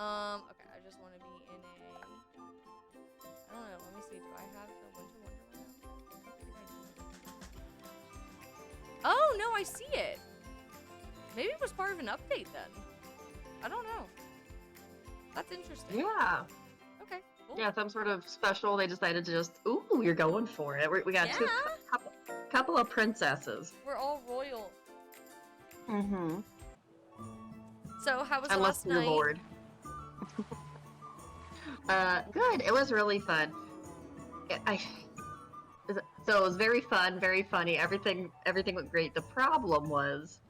Okay, I just want to be in a... I don't know, let me see. Do I have the Winter Wonderland outfit? Oh, no, I see it. Maybe it was part of an update then. I don't know. That's interesting. Yeah. Okay, cool. Yeah, some sort of special. They decided to just, ooh, you're going for it. We got couple of princesses. We're all royal. Mm-hmm. So, how was Unless last you're night? bored. Good. It was really fun. So it was very fun, very funny. Everything went great. The problem was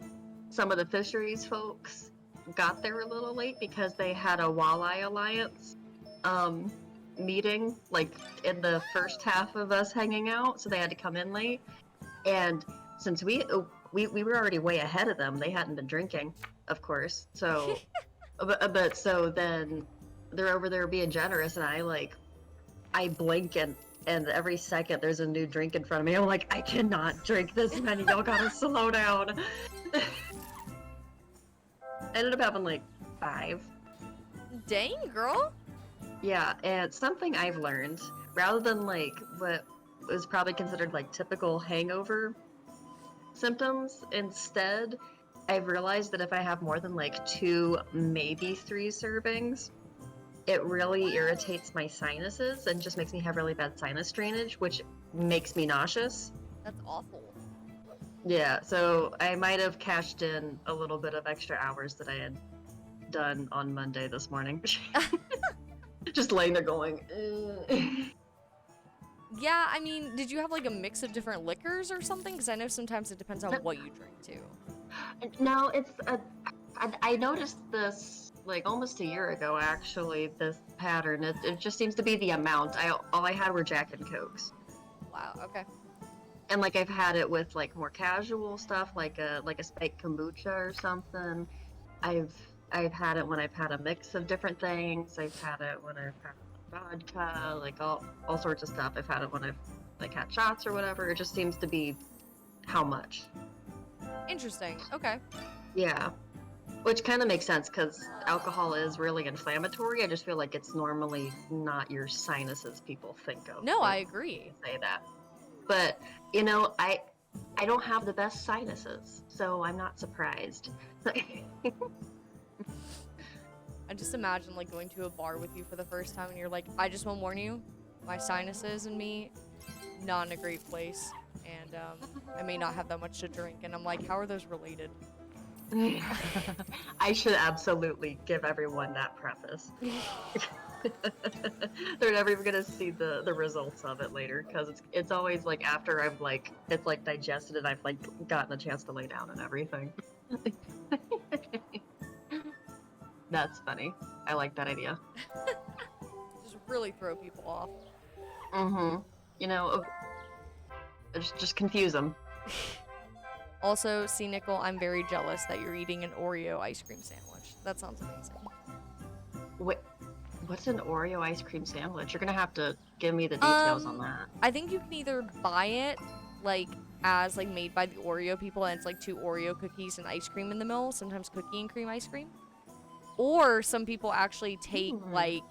some of the fisheries folks got there a little late because they had a walleye alliance meeting like in the first half of us hanging out, so they had to come in late. And since we were already way ahead of them, they hadn't been drinking, of course. So, but so then they're over there being generous, and I blink and every second there's a new drink in front of me. I'm like, I cannot drink this many. Y'all gotta slow down. I ended up having like 5. Dang, girl. Yeah, and something I've learned, rather than like what was probably considered like typical hangover symptoms, instead, I've realized that if I have more than like 2, maybe 3 servings, it really irritates my sinuses and just makes me have really bad sinus drainage, which makes me nauseous. That's awful. Yeah, so I might have cashed in a little bit of extra hours that I had done on Monday this morning. Just laying there going, Yeah, I mean, did you have like a mix of different liquors or something? Because I know sometimes it depends on what you drink too. No, I noticed this like almost a year ago, actually, this pattern. It just seems to be the amount. All I had were Jack and Cokes. Wow, okay. And like I've had it with like more casual stuff, like a spiked kombucha or something. I've had it when I've had a mix of different things. I've had it when I've had vodka, like all sorts of stuff. I've had it when I've like had shots or whatever. It just seems to be how much. Interesting. Okay. Yeah. Which kind of makes sense because alcohol is really inflammatory. I just feel like it's normally not your sinuses people think of. No, I agree. Say that. But, you know, I don't have the best sinuses, so I'm not surprised. I just imagine like going to a bar with you for the first time and you're like, I just want to warn you, my sinuses and me, not in a great place. And I may not have that much to drink. And I'm like, how are those related? I should absolutely give everyone that preface. They're never even gonna see the results of it later, because it's always like after I've like it's like digested and I've like gotten a chance to lay down and everything. That's funny. I like that idea. Just really throw people off. Mm-hmm. You know, just confuse them. Also, see, Nickel, I'm very jealous that you're eating an Oreo ice cream sandwich. That sounds amazing. What's an Oreo ice cream sandwich? You're gonna have to give me the details on that. I think you can either buy it, like, as, like, made by the Oreo people, and it's, like, 2 Oreo cookies and ice cream in the middle, sometimes cookie and cream ice cream. Or some people actually take, like,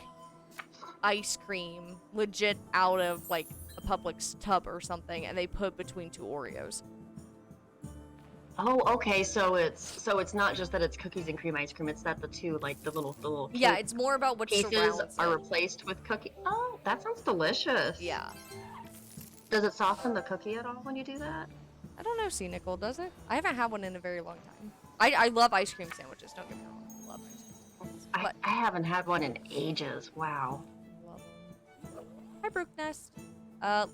ice cream legit out of, like, a Publix tub or something, and they put between 2 Oreos. Oh, okay. So it's not just that it's cookies and cream ice cream. It's that the two, like the little Yeah, it's more about what pieces are it. replaced with cookie. Oh, that sounds delicious. Yeah. Does it soften the cookie at all when you do that? I don't know, C. Nickel, does it? I haven't had one in a very long time. I love ice cream sandwiches. Don't get me wrong. I love ice cream sandwiches. I haven't had one in ages. Wow. Love them. Hi, Brook Nest.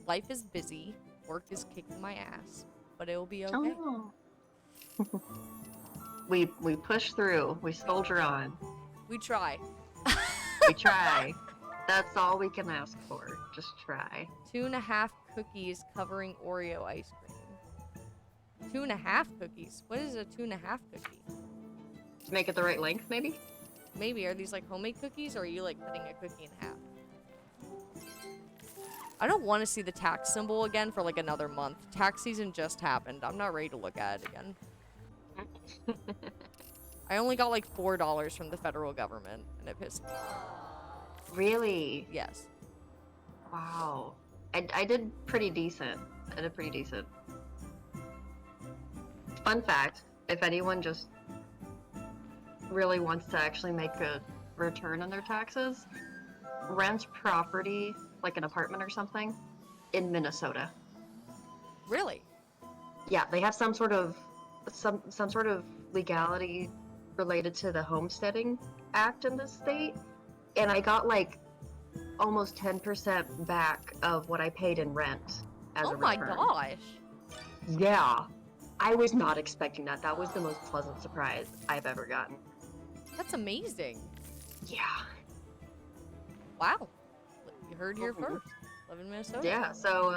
Life is busy. Work is kicking my ass, but it will be okay. Oh no. we push through. We soldier on. We try. We try. That's all we can ask for. Just try. 2.5 cookies covering Oreo ice cream. 2.5 cookies? What is a 2.5 cookie? To make it the right length, maybe? Maybe. Are these like homemade cookies, or are you like cutting a cookie in half? I don't want to see the tax symbol again for like another month. Tax season just happened. I'm not ready to look at it again. I only got like $4 from the federal government, and it pissed me off. Really? Yes. Wow. I did pretty decent. I did pretty decent. Fun fact, if anyone just really wants to actually make a return on their taxes, rent property, like an apartment or something, in Minnesota. Really? Yeah, they have some sort of legality related to the homesteading act in this state, and I got like almost 10% back of what I paid in rent as a Oh my return. gosh. Yeah, I was not expecting that. That was the most pleasant surprise I've ever gotten. That's amazing. Yeah. Wow. You heard here Mhm. first. Live in Minnesota. Yeah, so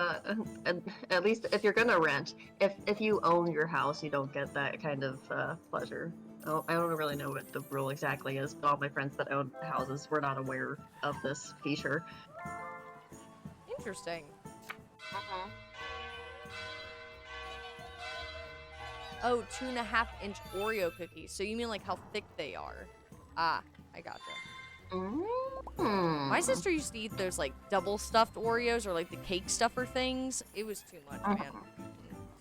at least if you're gonna rent, if you own your house, you don't get that kind of pleasure. I don't really know what the rule exactly is, but all my friends that own houses were not aware of this feature. Interesting. Mhm. Oh, 2.5-inch Oreo cookies. So you mean like how thick they are? Ah, I gotcha. My sister used to eat those like double stuffed Oreos or like the cake stuffer things. It was too much, man.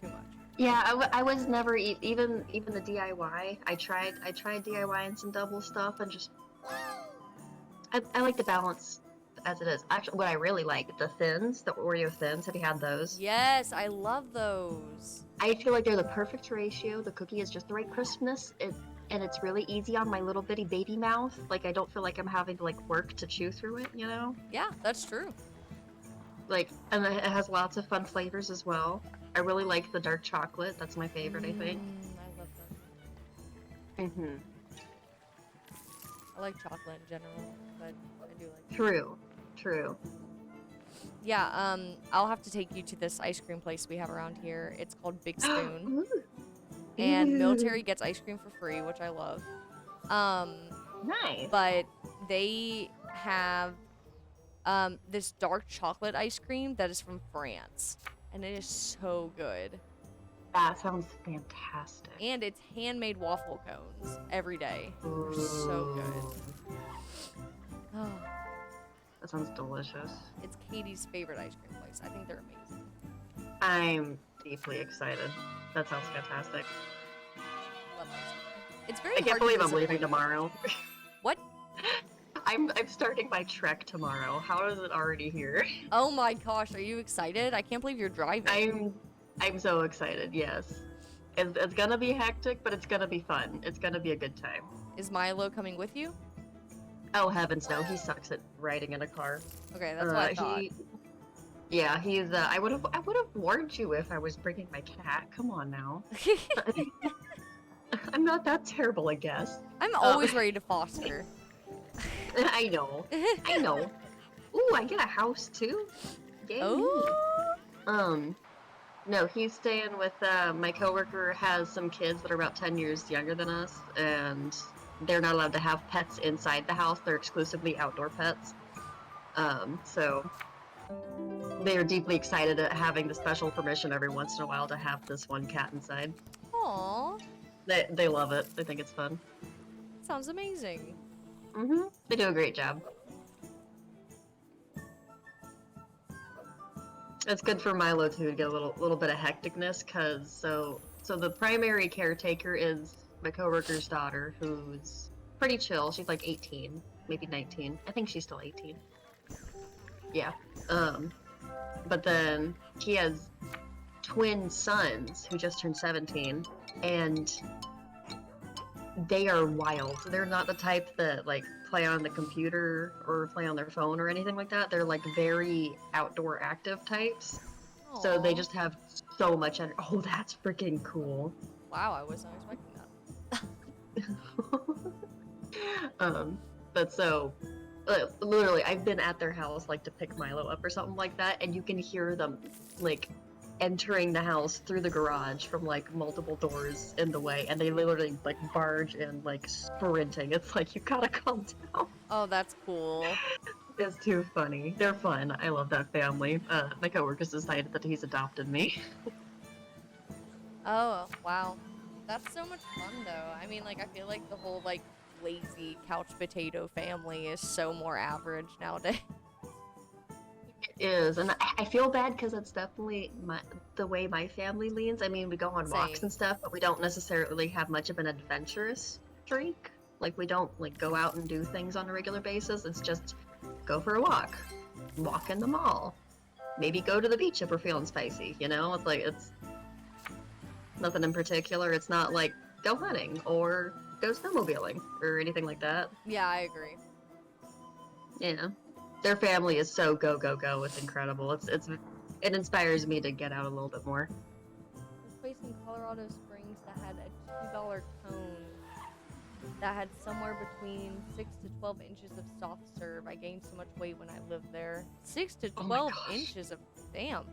Too much. Yeah, I was never even the DIY. I tried DIY and some double stuff and just I like the balance as it is. Actually, what I really like the thins, the Oreo thins. Have you had those? Yes, I love those. I feel like they're the perfect ratio. The cookie is just the right crispness. And it's really easy on my little bitty baby mouth. Like I don't feel like I'm having to like work to chew through it, you know? Yeah, that's true. Like, and it has lots of fun flavors as well. I really like the dark chocolate. That's my favorite, I think. I love that. Mm-hmm. I like chocolate in general, but I do like. True. Yeah, I'll have to take you to this ice cream place we have around here. It's called Big Spoon. Ooh. And Ooh. military gets ice cream for free, which I love. Nice. But they have this dark chocolate ice cream that is from France, and it is so good. That sounds fantastic. And it's handmade waffle cones every day. They're so good. Oh, That sounds delicious. it's Katie's favorite ice cream place. I think they're amazing. I'm deeply excited. That sounds fantastic. Love ice cream. It's very I can't hard to believe I'm leaving disappoint. tomorrow. What? I'm starting my trek tomorrow. How is it already here? Oh my gosh, are you excited? I can't believe you're driving. I'm so excited. Yes, it's gonna be hectic, but it's gonna be fun. It's gonna be a good time. Is Milo coming with you? Oh heavens, no! He sucks at riding in a car. Okay, that's what I thought. Yeah, he's. I would have warned you if I was bringing my cat. Come on now. I'm not that terrible, I guess. I'm always ready to foster. I know. I know. Ooh, I get a house too. Yay. Oh. No, he's staying with my coworker has some kids that are about 10 years younger than us, and they're not allowed to have pets inside the house. They're exclusively outdoor pets. So they are deeply excited at having the special permission every once in a while to have this one cat inside. Aw, They love it. They think it's fun. sounds amazing. They do a great job. It's good for Milo too to get a little bit of hecticness, cause so the primary caretaker is my coworker's daughter, who's pretty chill. She's like 18, maybe 19. I think she's still 18. Yeah. But then he has twin sons who just turned 17, and they are wild. They're not the type that like play on the computer or play on their phone or anything like that. They're like very outdoor active types. So they Aw. just have so much energy. Oh, that's freaking cool. Wow, I was not expecting that. But so literally I've been at their house like to pick Milo up or something like that, and you can hear them like entering the house through the garage from like multiple doors in the way, and they literally like barge in like sprinting. It's like you gotta calm down. Oh, that's cool. It's too funny. They're fun. I love that family. My coworkers decided that he's adopted me. Oh, wow. That's so much fun, though. I mean, like, I feel like the whole, like, lazy couch potato family is so more average nowadays. It is, and I feel bad because that's definitely the way my family leans. I mean, we go on walks Same. and stuff, but we don't necessarily have much of an adventurous streak. Like, we don't like go out and do things on a regular basis. It's just go for a walk in the mall, maybe go to the beach if we're feeling spicy. You know, it's like it's nothing in particular. It's not like go hunting or go snowmobiling or anything like that. Yeah, I agree. Yeah, their family is so go go go. It's incredible. It inspires me to get out a little bit more. This place in Colorado Springs that had a $2 cone that had somewhere between 6 to 12 inches of soft serve. I gained so much weight when I lived there. 6 to Oh my 12 gosh. inches of damn.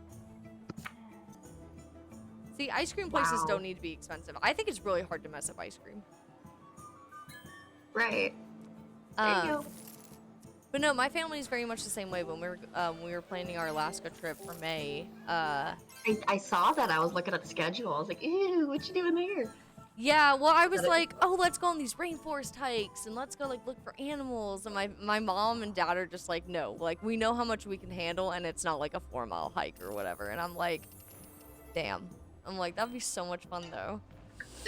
See, ice cream places Wow. don't need to be expensive. I think it's really hard to mess up ice cream. Right. There you go. But no, my family is very much the same way. When we were planning our Alaska trip for May, I saw that. I was looking at the schedule. I was like, ew, what you doing there? yeah, well, I was Gotta- like, oh, let's go on these rainforest hikes and let's go like look for animals. And my mom and dad are just like, no, like we know how much we can handle, and it's not like a 4-mile hike or whatever. And I'm like, damn. I'm like, that'd be so much fun though.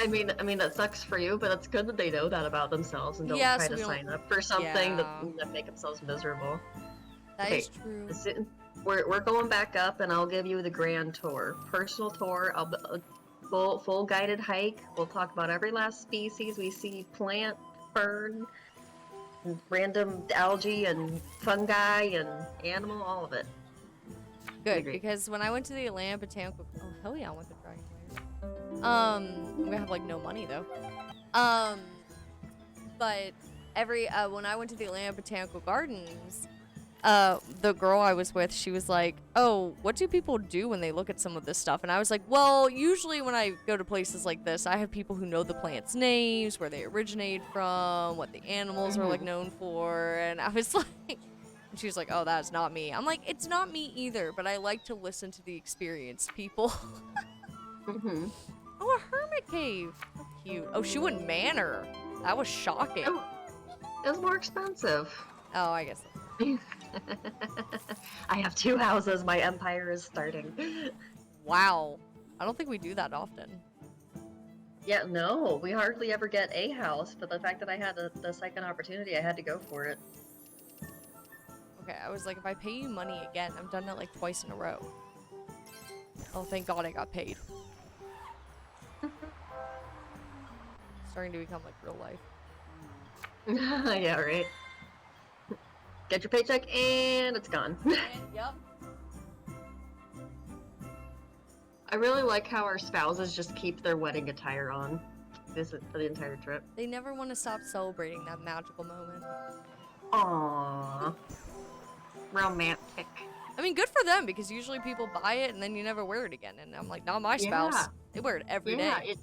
I mean, that sucks for you, but it's good that they know that about themselves and don't Yeah, try so to we don't- sign up for something Yeah. that make themselves miserable. That Okay. is true. Listen, we're going back up, and I'll give you the grand tour, personal tour. Full guided hike. We'll talk about every last species we see: plant, fern, random algae and fungi and animal, all of it. Good, Agree. because when I went to the Atlanta Botanical, oh hell yeah, I went to Dragon Lair. I'm gonna have like no money though. But when I went to the Atlanta Botanical Gardens, the girl I was with, she was like, "Oh, what do people do when they look at some of this stuff?" And I was like, "Well, usually when I go to places like this, I have people who know the plants' names, where they originate from, what the animals are like known for." And I was like, and she was like, "Oh, that's not me." I'm like, "It's not me either, but I like to listen to the experienced people." Mm-hmm. Oh, a hermit cave. How cute. Oh, she went manor. That was shocking. Oh, it was more expensive. Oh, I guess. I have 2 houses. My empire is starting. Wow. I don't think we do that often. Yeah, no, we hardly ever get a house, but the fact that I had the second opportunity, I had to go for it. Okay, I was like, if I pay you money again, I've done it like twice in a row. Oh, thank God I got paid. Starting to become like real life. Yeah, right. Get your paycheck and it's gone. Yep. I really like how our spouses just keep their wedding attire on for the entire trip. They never want to stop celebrating that magical moment. Aww. Romantic. I mean, good for them, because usually people buy it and then you never wear it again. And I'm like, not my spouse. Yeah. They wear it every day.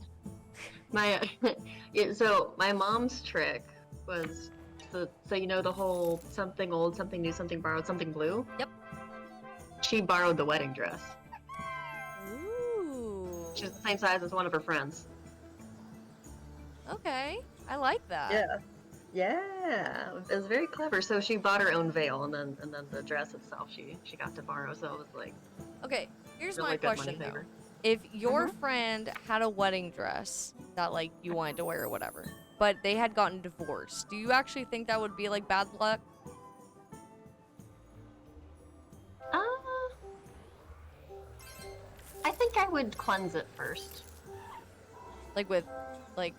Yeah, so my mom's trick was the whole something old, something new, something borrowed, something blue. Yep. She borrowed the wedding dress. Ooh. She's the same size as one of her friends. Okay. I like that. Yeah, it was very clever. So she bought her own veil, and then the dress itself she got to borrow. So it was like Okay, here's really my good money question though. saver. If your friend had a wedding dress that like you wanted to wear or whatever, but they had gotten divorced, do you actually think that would be like bad luck? I think I would cleanse it first. Like with like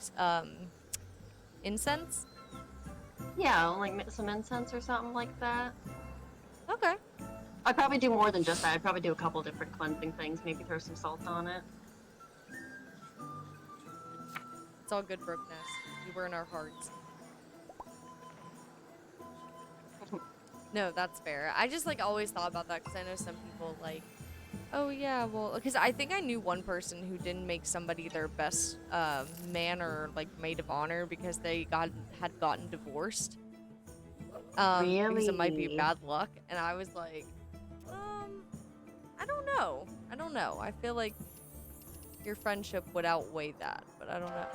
incense? Yeah, like some incense or something like that. Okay. I'd probably do more than just that. I'd probably do a couple different cleansing things. Maybe throw some salt on it. It's all good, Brookeness. You were in our hearts. No, that's fair. I just like always thought about that because I know some people like, oh yeah, well, because I think I knew one person who didn't make somebody their best man or like maid of honor because they had gotten divorced. Because it might be Really? bad luck, and I was like, I don't know. I feel like your friendship would outweigh that, but I don't know.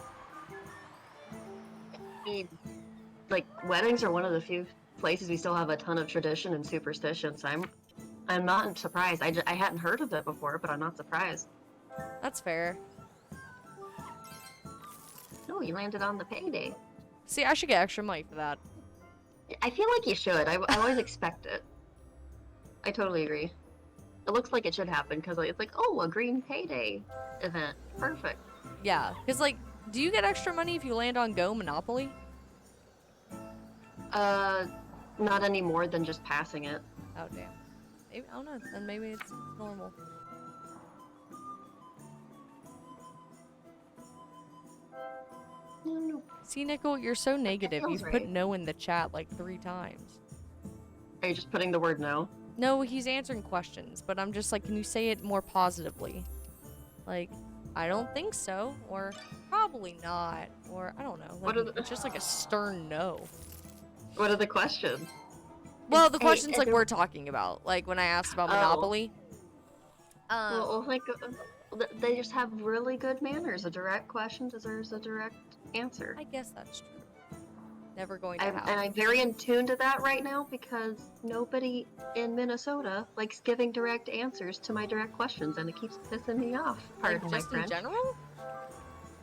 I mean, like weddings are one of the few places we still have a ton of tradition and superstition. So I'm not surprised. I hadn't heard of it before, but I'm not surprised. That's fair. No, you landed on the payday. See, I should get extra money for that. I feel like you should. I always expect it. I totally agree. It looks like it should happen because it's like, oh, a green payday event. Perfect. Yeah, because, like, do you get extra money if you land on Go Monopoly? Not any more than just passing it. Oh, damn. Maybe, I don't know. Then maybe it's normal. No. See, Nickel, you're so negative. feels You've put right. no in the chat like 3 times. Are you just putting the word no? No, he's answering questions, but I'm just like, can you say it more positively? Like, I don't think so, or probably not, or I don't know. Like, What are the- it's just like a stern no. What are the questions? Well, the Hey, questions is like there- we're talking about, like when I asked about Oh. Monopoly. Well, like, they just have really good manners. A direct question deserves a direct answer. I guess that's true. Never going to And happen. I'm very in tune to that right now because nobody in Minnesota likes giving direct answers to my direct questions, and it keeps pissing me off. Pardon Like, my just in French. general?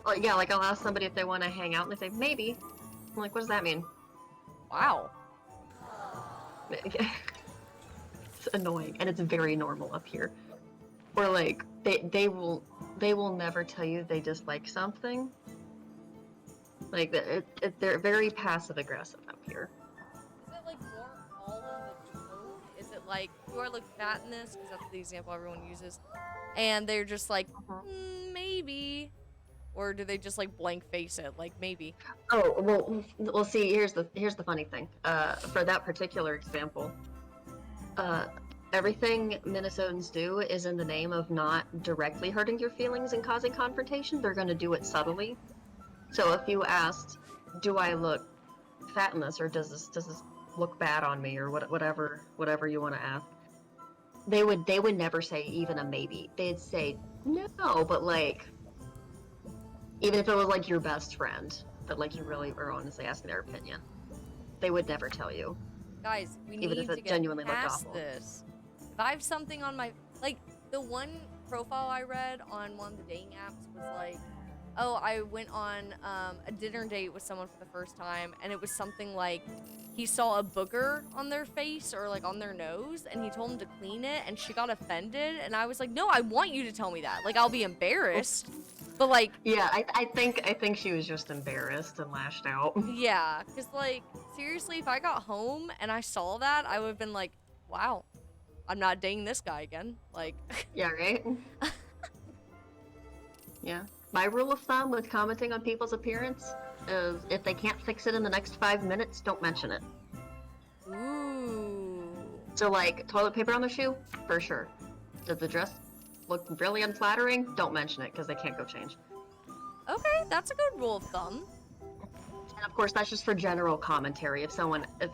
Well, yeah, like I'll ask somebody if they want to hang out, and they say maybe. I'm like, what does that mean? Wow. It's annoying, and it's very normal up here. Or like they will never tell you they dislike something. Like they're very passive aggressive up here. Is it like more all in the tone? Is it like you are like fat in this? Because that's the example everyone uses. And they're just like, maybe. Or do they just like blank face it? Like, maybe. Oh well. See, here's the funny thing. For that particular example, everything Minnesotans do is in the name of not directly hurting your feelings and causing confrontation. They're going to do it subtly. So if you asked, "Do I look fat in this, or does this look bad on me, or whatever you want to ask," they would never say even a maybe. They'd say no, but like. Even if it was like your best friend, that like you really were honestly asking their opinion, they would never tell you. Guys, we Even need if it to get genuinely looked past awful. this. If I have something on my... Like, the one profile I read on one of the dating apps was like, oh, I went on a dinner date with someone for the first time, and it was something like he saw a booger on their face or like on their nose, and he told him to clean it, and she got offended, and I was like, no, I want you to tell me that. Like, I'll be embarrassed. But like, Yeah, I think she was just embarrassed and lashed out. yeah, because like, seriously, if I got home and I saw that, I would have been like, wow, I'm not dating this guy again. Like, Yeah, right? Yeah. My rule of thumb with commenting on people's appearance is if they can't fix it in the next 5 minutes, don't mention it. ooh. So like, toilet paper on their shoe? For sure. Does the dress look really unflattering? Don't mention it, because they can't go change. Okay, that's a good rule of thumb. And of course, that's just for general commentary. If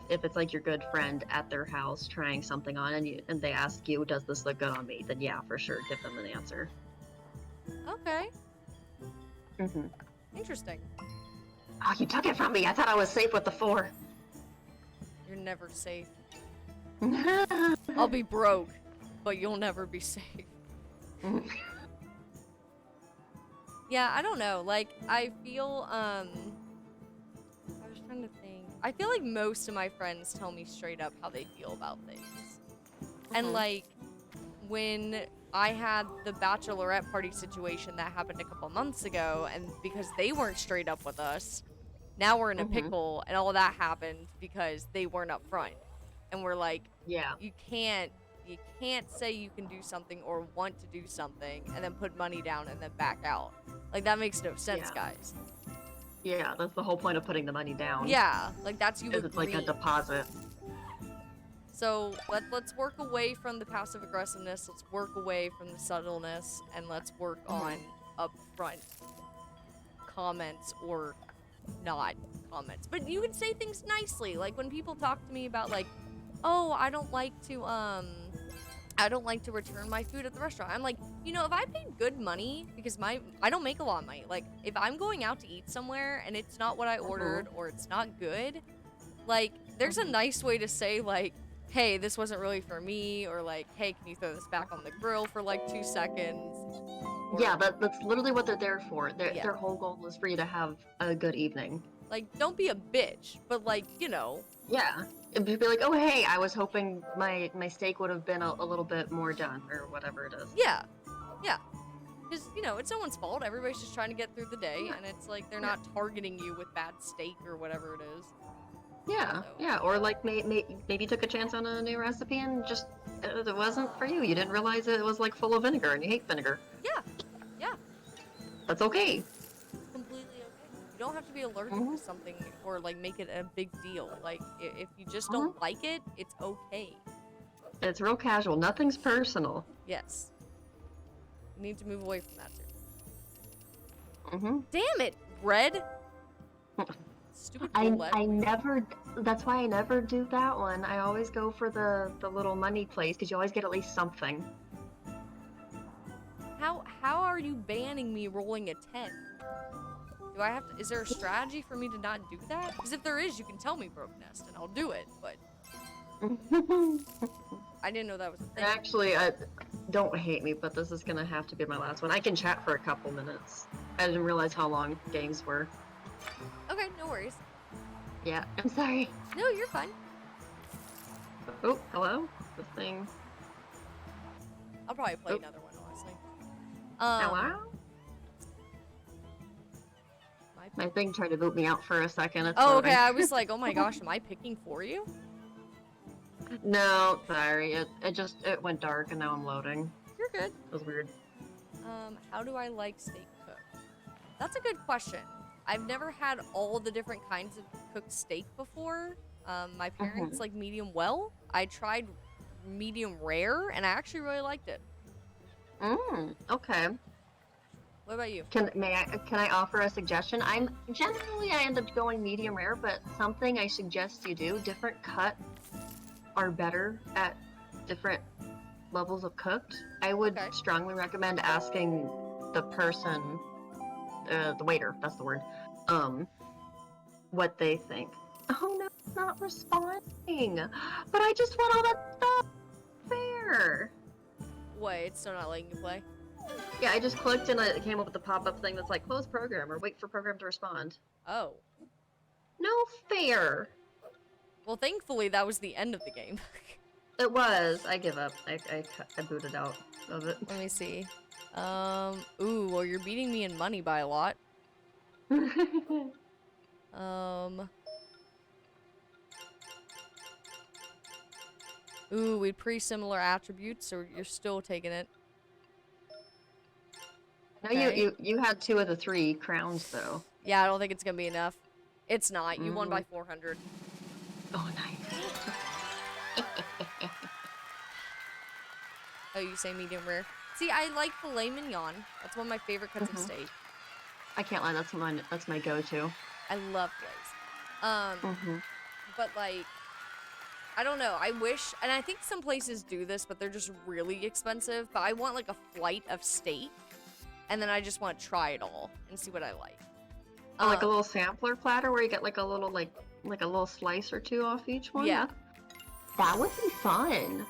it's like your good friend at their house trying something on, and they ask you, "Does this look good on me?" Then yeah, for sure, give them an answer. Okay, Mm-hmm. interesting. Oh, you took it from me. I thought I was safe with the 4. You're never safe. I'll be broke, but you'll never be safe. Yeah, I don't know. Like, I feel, I was trying to think. I feel like most of my friends tell me straight up how they feel about things. And, like, when I had the bachelorette party situation that happened a couple months ago, and because they weren't straight up with us, now we're in a pickle, and all that happened because they weren't up front. And we're like, Yeah. you can't say you can do something or want to do something and then put money down and then back out. Like, that makes no sense, Yeah. guys. Yeah, that's the whole point of putting the money down. Yeah, like, that's you Because it's like a agree. deposit. So let's work away from the passive aggressiveness. Let's work away from the subtleness, and let's work on upfront comments or not comments. But you can say things nicely. Like when people talk to me about like, oh, I don't like to I don't like to return my food at the restaurant. I'm like, you know, if I paid good money, because I don't make a lot of money. Like, if I'm going out to eat somewhere and it's not what I ordered or it's not good, like, there's a nice way to say, like, hey, this wasn't really for me, or like, hey, can you throw this back on the grill for like 2 seconds? Or, Yeah, that's literally what they're there for. Yeah. Their whole goal is for you to have a good evening. like, don't be a bitch, but like, you know, Yeah. It'd be like, oh hey, I was hoping my steak would have been a little bit more done, or whatever it is. yeah, yeah. Because, you know, it's no one's fault. Everybody's just trying to get through the day, and it's like they're not targeting you with bad steak or whatever it is. Yeah, So- yeah. Or like maybe you took a chance on a new recipe and just it wasn't for you. You didn't realize it was like full of vinegar, and you hate vinegar. Yeah, yeah, That's okay. completely okay. You don't have to be allergic Mhm. to something or like make it a big deal. Like, if you just don't like it, it's okay. It's real casual. Nothing's personal. Yes. You need to move away from that too. Mm-hmm. Damn it, Red. Stupid I roulette. never. That's why I never do that one. I always go for the little money plays because you always get at least something. How are you banning me rolling a 10? Do I have to? Is there a strategy for me to not do that? Because if there is, you can tell me, Broke Nest, and I'll do it. But I didn't know that was a thing. Actually, don't hate me, but this is gonna have to be my last one. I can chat for a couple minutes. I didn't realize how long games were. Okay, no worries. Yeah, I'm sorry. No, you're fine. Oh, hello? This thing. I'll probably play Oh. another one, honestly. Hello? My thing tried to boot me out for a second. It's Oh, loading. okay. I was like, oh my gosh, am I picking for you? No, sorry. It went dark and now I'm loading. You're good. It was weird. How do I like steak cooked? That's a good question. I've never had all the different kinds of cooked steak before. My parents like medium well. I tried medium rare, and I actually really liked it. Okay. What about you? Can I offer a suggestion? I end up going medium rare, but something I suggest you do, different cut are better at different levels of cooked. I would Okay. strongly recommend asking the person, the waiter, that's the word, what they think. Oh no, it's not responding. But I just want all that stuff. Fair. What? It's still not letting you play? Yeah, I just clicked and it came up with the pop-up thing that's like close program or wait for program to respond. Oh. No fair. Well, thankfully that was the end of the game. It was. I give up. I booted out of it. Let me see. Ooh, well, you're beating me in money by a lot. Ooh, we had pretty similar attributes, so you're still taking it. No, Okay. you had 2 of the 3 crowns though. Yeah, I don't think it's gonna be enough. It's not. You won by 400. Oh, nice. Oh, you say medium rare. See, I like filet mignon. That's one of my favorite cuts of steak. I can't lie. That's my go-to. I love fillets. But like, I don't know. I wish, and I think some places do this, but they're just really expensive. But I want like a flight of steak, and then I just want to try it all and see what I like. Oh, like a little sampler platter where you get like a little like a little slice or 2 off each one. Yeah. That would be fun.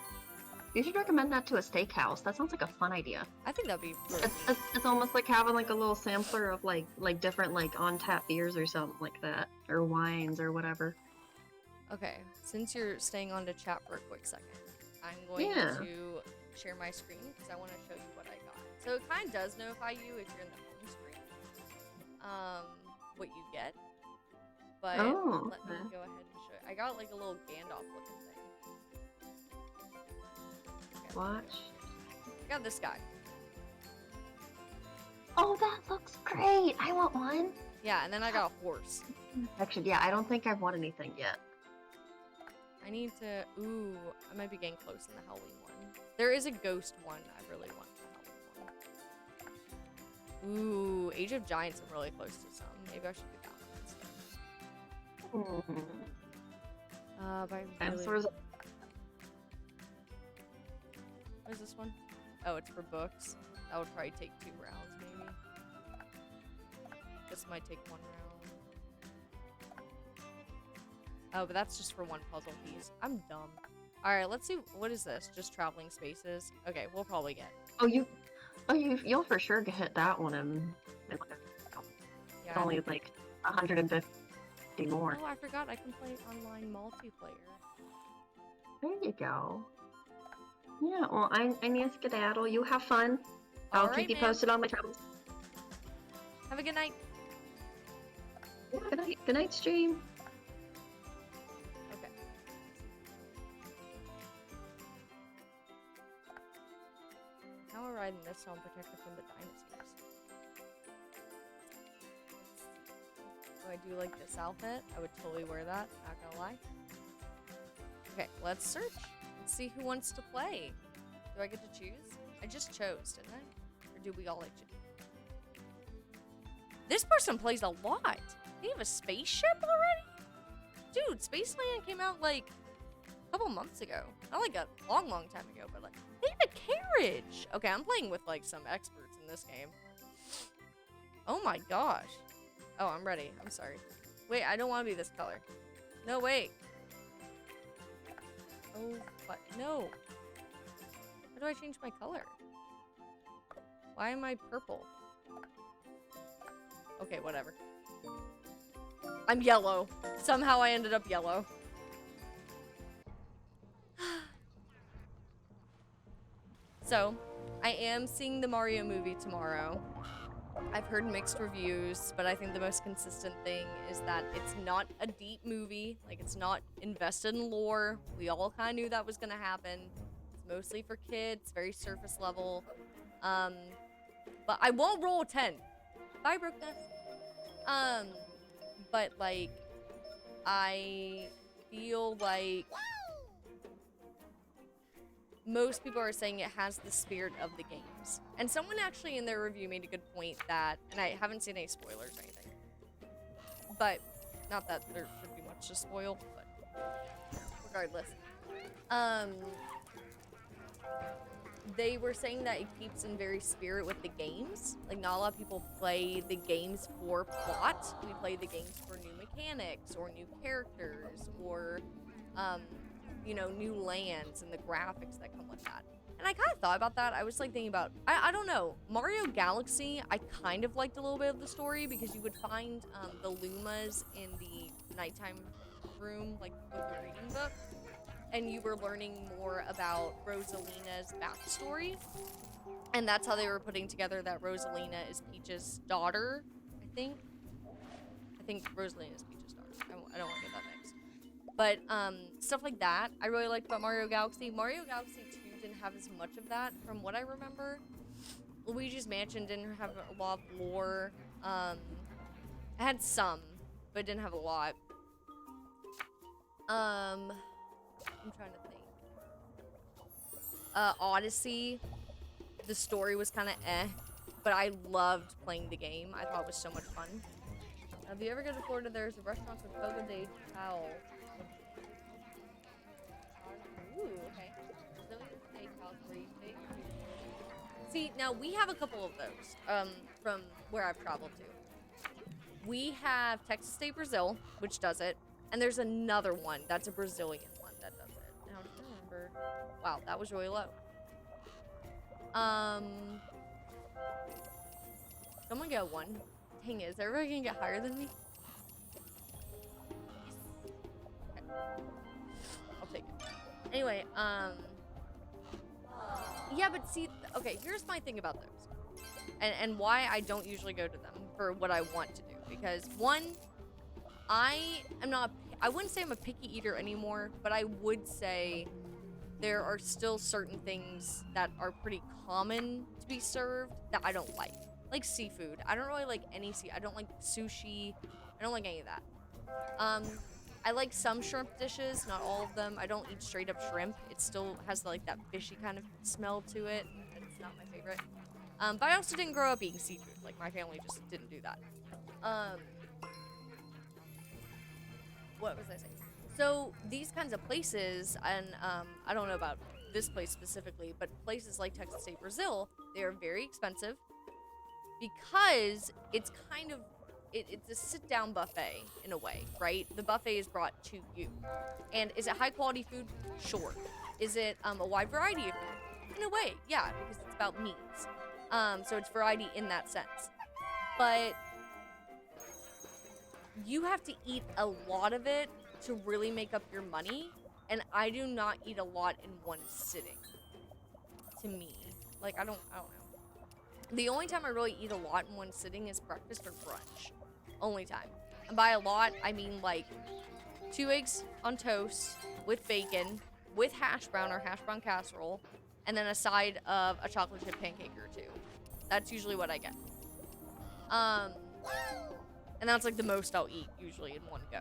You should recommend that to a steakhouse. That sounds like a fun idea. I think that'd be really It's almost like having like a little sampler of like different like on tap beers or something like that, or wines or whatever. Okay, since you're staying on to chat for a quick second, I'm going Yeah. to share my screen because I want to show you what I got. So it kind of does notify you if you're in the home screen, what you get. But Oh, let me okay. go ahead and show you. I got like a little Gandalf looking thing. Okay, Watch. I got this guy. Oh, that looks great. I want one. Yeah, and then I got a horse. Actually, yeah, I don't think I've won anything yet. I need to. Ooh, I might be getting close in the Halloween one. There is a ghost one I really want the Halloween one. Ooh, Age of Giants I'm really close to some. Maybe I should do that one instead. But I really... Dinosaurs. Where's this one? Oh, it's for books. That would probably take 2 rounds, maybe. This might take 1 round. Oh, but that's just for 1 puzzle piece. I'm dumb. Alright, let's see. What is this? Just traveling spaces? Okay, we'll probably get. You'll for sure hit that one in Yeah. only like 150 more. Oh, I forgot I can play online multiplayer. There you go. Yeah, well, I need to skedaddle. You have fun. I'll Alright, keep you man. posted on my travels. Have a good night. Yeah, good night. Good night, stream. Okay. Now we're riding this home protected from the dinosaurs. Do I do like this outfit? I would totally wear that, not gonna lie. Okay, let's search. Let's see who wants to play. Do I get to choose? I just chose, didn't I? Or do we all like to? This person plays a lot. They have a spaceship already? Dude, Spaceland came out like a couple months ago. Not like a long time ago, but like they have a carriage. Okay, I'm playing with like some experts in this game. Oh my gosh. Oh, I'm ready. I'm sorry. Wait, I don't want to be this color. No, wait. Oh, what? No. How do I change my color? Why am I purple? Okay, whatever. I'm yellow. Somehow I ended up yellow. So, I am seeing the Mario movie tomorrow. I've heard mixed reviews, but I think the most consistent thing is that it's not a deep movie. Like, it's not invested in lore. We all kind of knew that was going to happen. It's mostly for kids, very surface level. But I won't roll a 10. Bye, Brookness. But, like, I feel like most people are saying it has the spirit of the games. And someone actually in their review made a good point that, and I haven't seen any spoilers or anything, but not that there should be much to spoil, but regardless. They were saying that it keeps in very spirit with the games. Like, not a lot of people play the games for plot. We play the games for new mechanics or new characters or, you know, new lands and the graphics that come with that. And I kind of thought about that. I was like thinking about, I don't know, Mario Galaxy, I kind of liked a little bit of the story because you would find the Lumas in the nighttime room, like with the reading book. And you were learning more about Rosalina's backstory. And that's how they were putting together that Rosalina is Peach's daughter, I think. I think Rosalina is Peach's daughter. I don't want to get that mixed. But stuff like that, I really liked about Mario Galaxy. Mario Galaxy 2 didn't have as much of that, from what I remember. Luigi's Mansion didn't have a lot of lore. It had some, but it didn't have a lot. I'm trying to think. Odyssey, the story was kind of but I loved playing the game. I thought it was so much fun. If you ever go to Florida, there's a restaurant called Fogo de Chao. Ooh, okay. See, now we have a couple of those from where I've traveled to. We have Texas State Brazil, which does it, and there's another one that's a Brazilian one that does it. Now I'm trying to remember. Wow, that was really low. Someone get one. Dang it, is everybody gonna get higher than me? Yes. Okay. I'll take it. Anyway, yeah, but see, okay, here's my thing about those. And why I don't usually go to them for what I want to do. Because, one, I wouldn't say I'm a picky eater anymore, but I would say there are still certain things that are pretty common to be served that I don't like. Like seafood. I don't really like any I don't like sushi. I don't like any of that. I like some shrimp dishes, not all of them. I don't eat straight up shrimp. It still has like that fishy kind of smell to it. It's not my favorite. But I also didn't grow up eating seafood. Like, my family just didn't do that. What was I saying? So, these kinds of places, and I don't know about this place specifically, but places like Texas State Brazil, they are very expensive because it's kind of it's a sit-down buffet in a way, right? The buffet is brought to you. And is it high-quality food? Sure. Is it a wide variety of food? In a way, yeah, because it's about meats. So it's variety in that sense. But you have to eat a lot of it to really make up your money, and I do not eat a lot in one sitting. To me, like I don't know. The only time I really eat a lot in one sitting is breakfast or brunch. Only time. And by a lot, I mean like 2 eggs on toast with bacon, with hash brown or hash brown casserole, and then a side of a chocolate chip pancake or two. That's usually what I get. And that's like the most I'll eat usually in one go.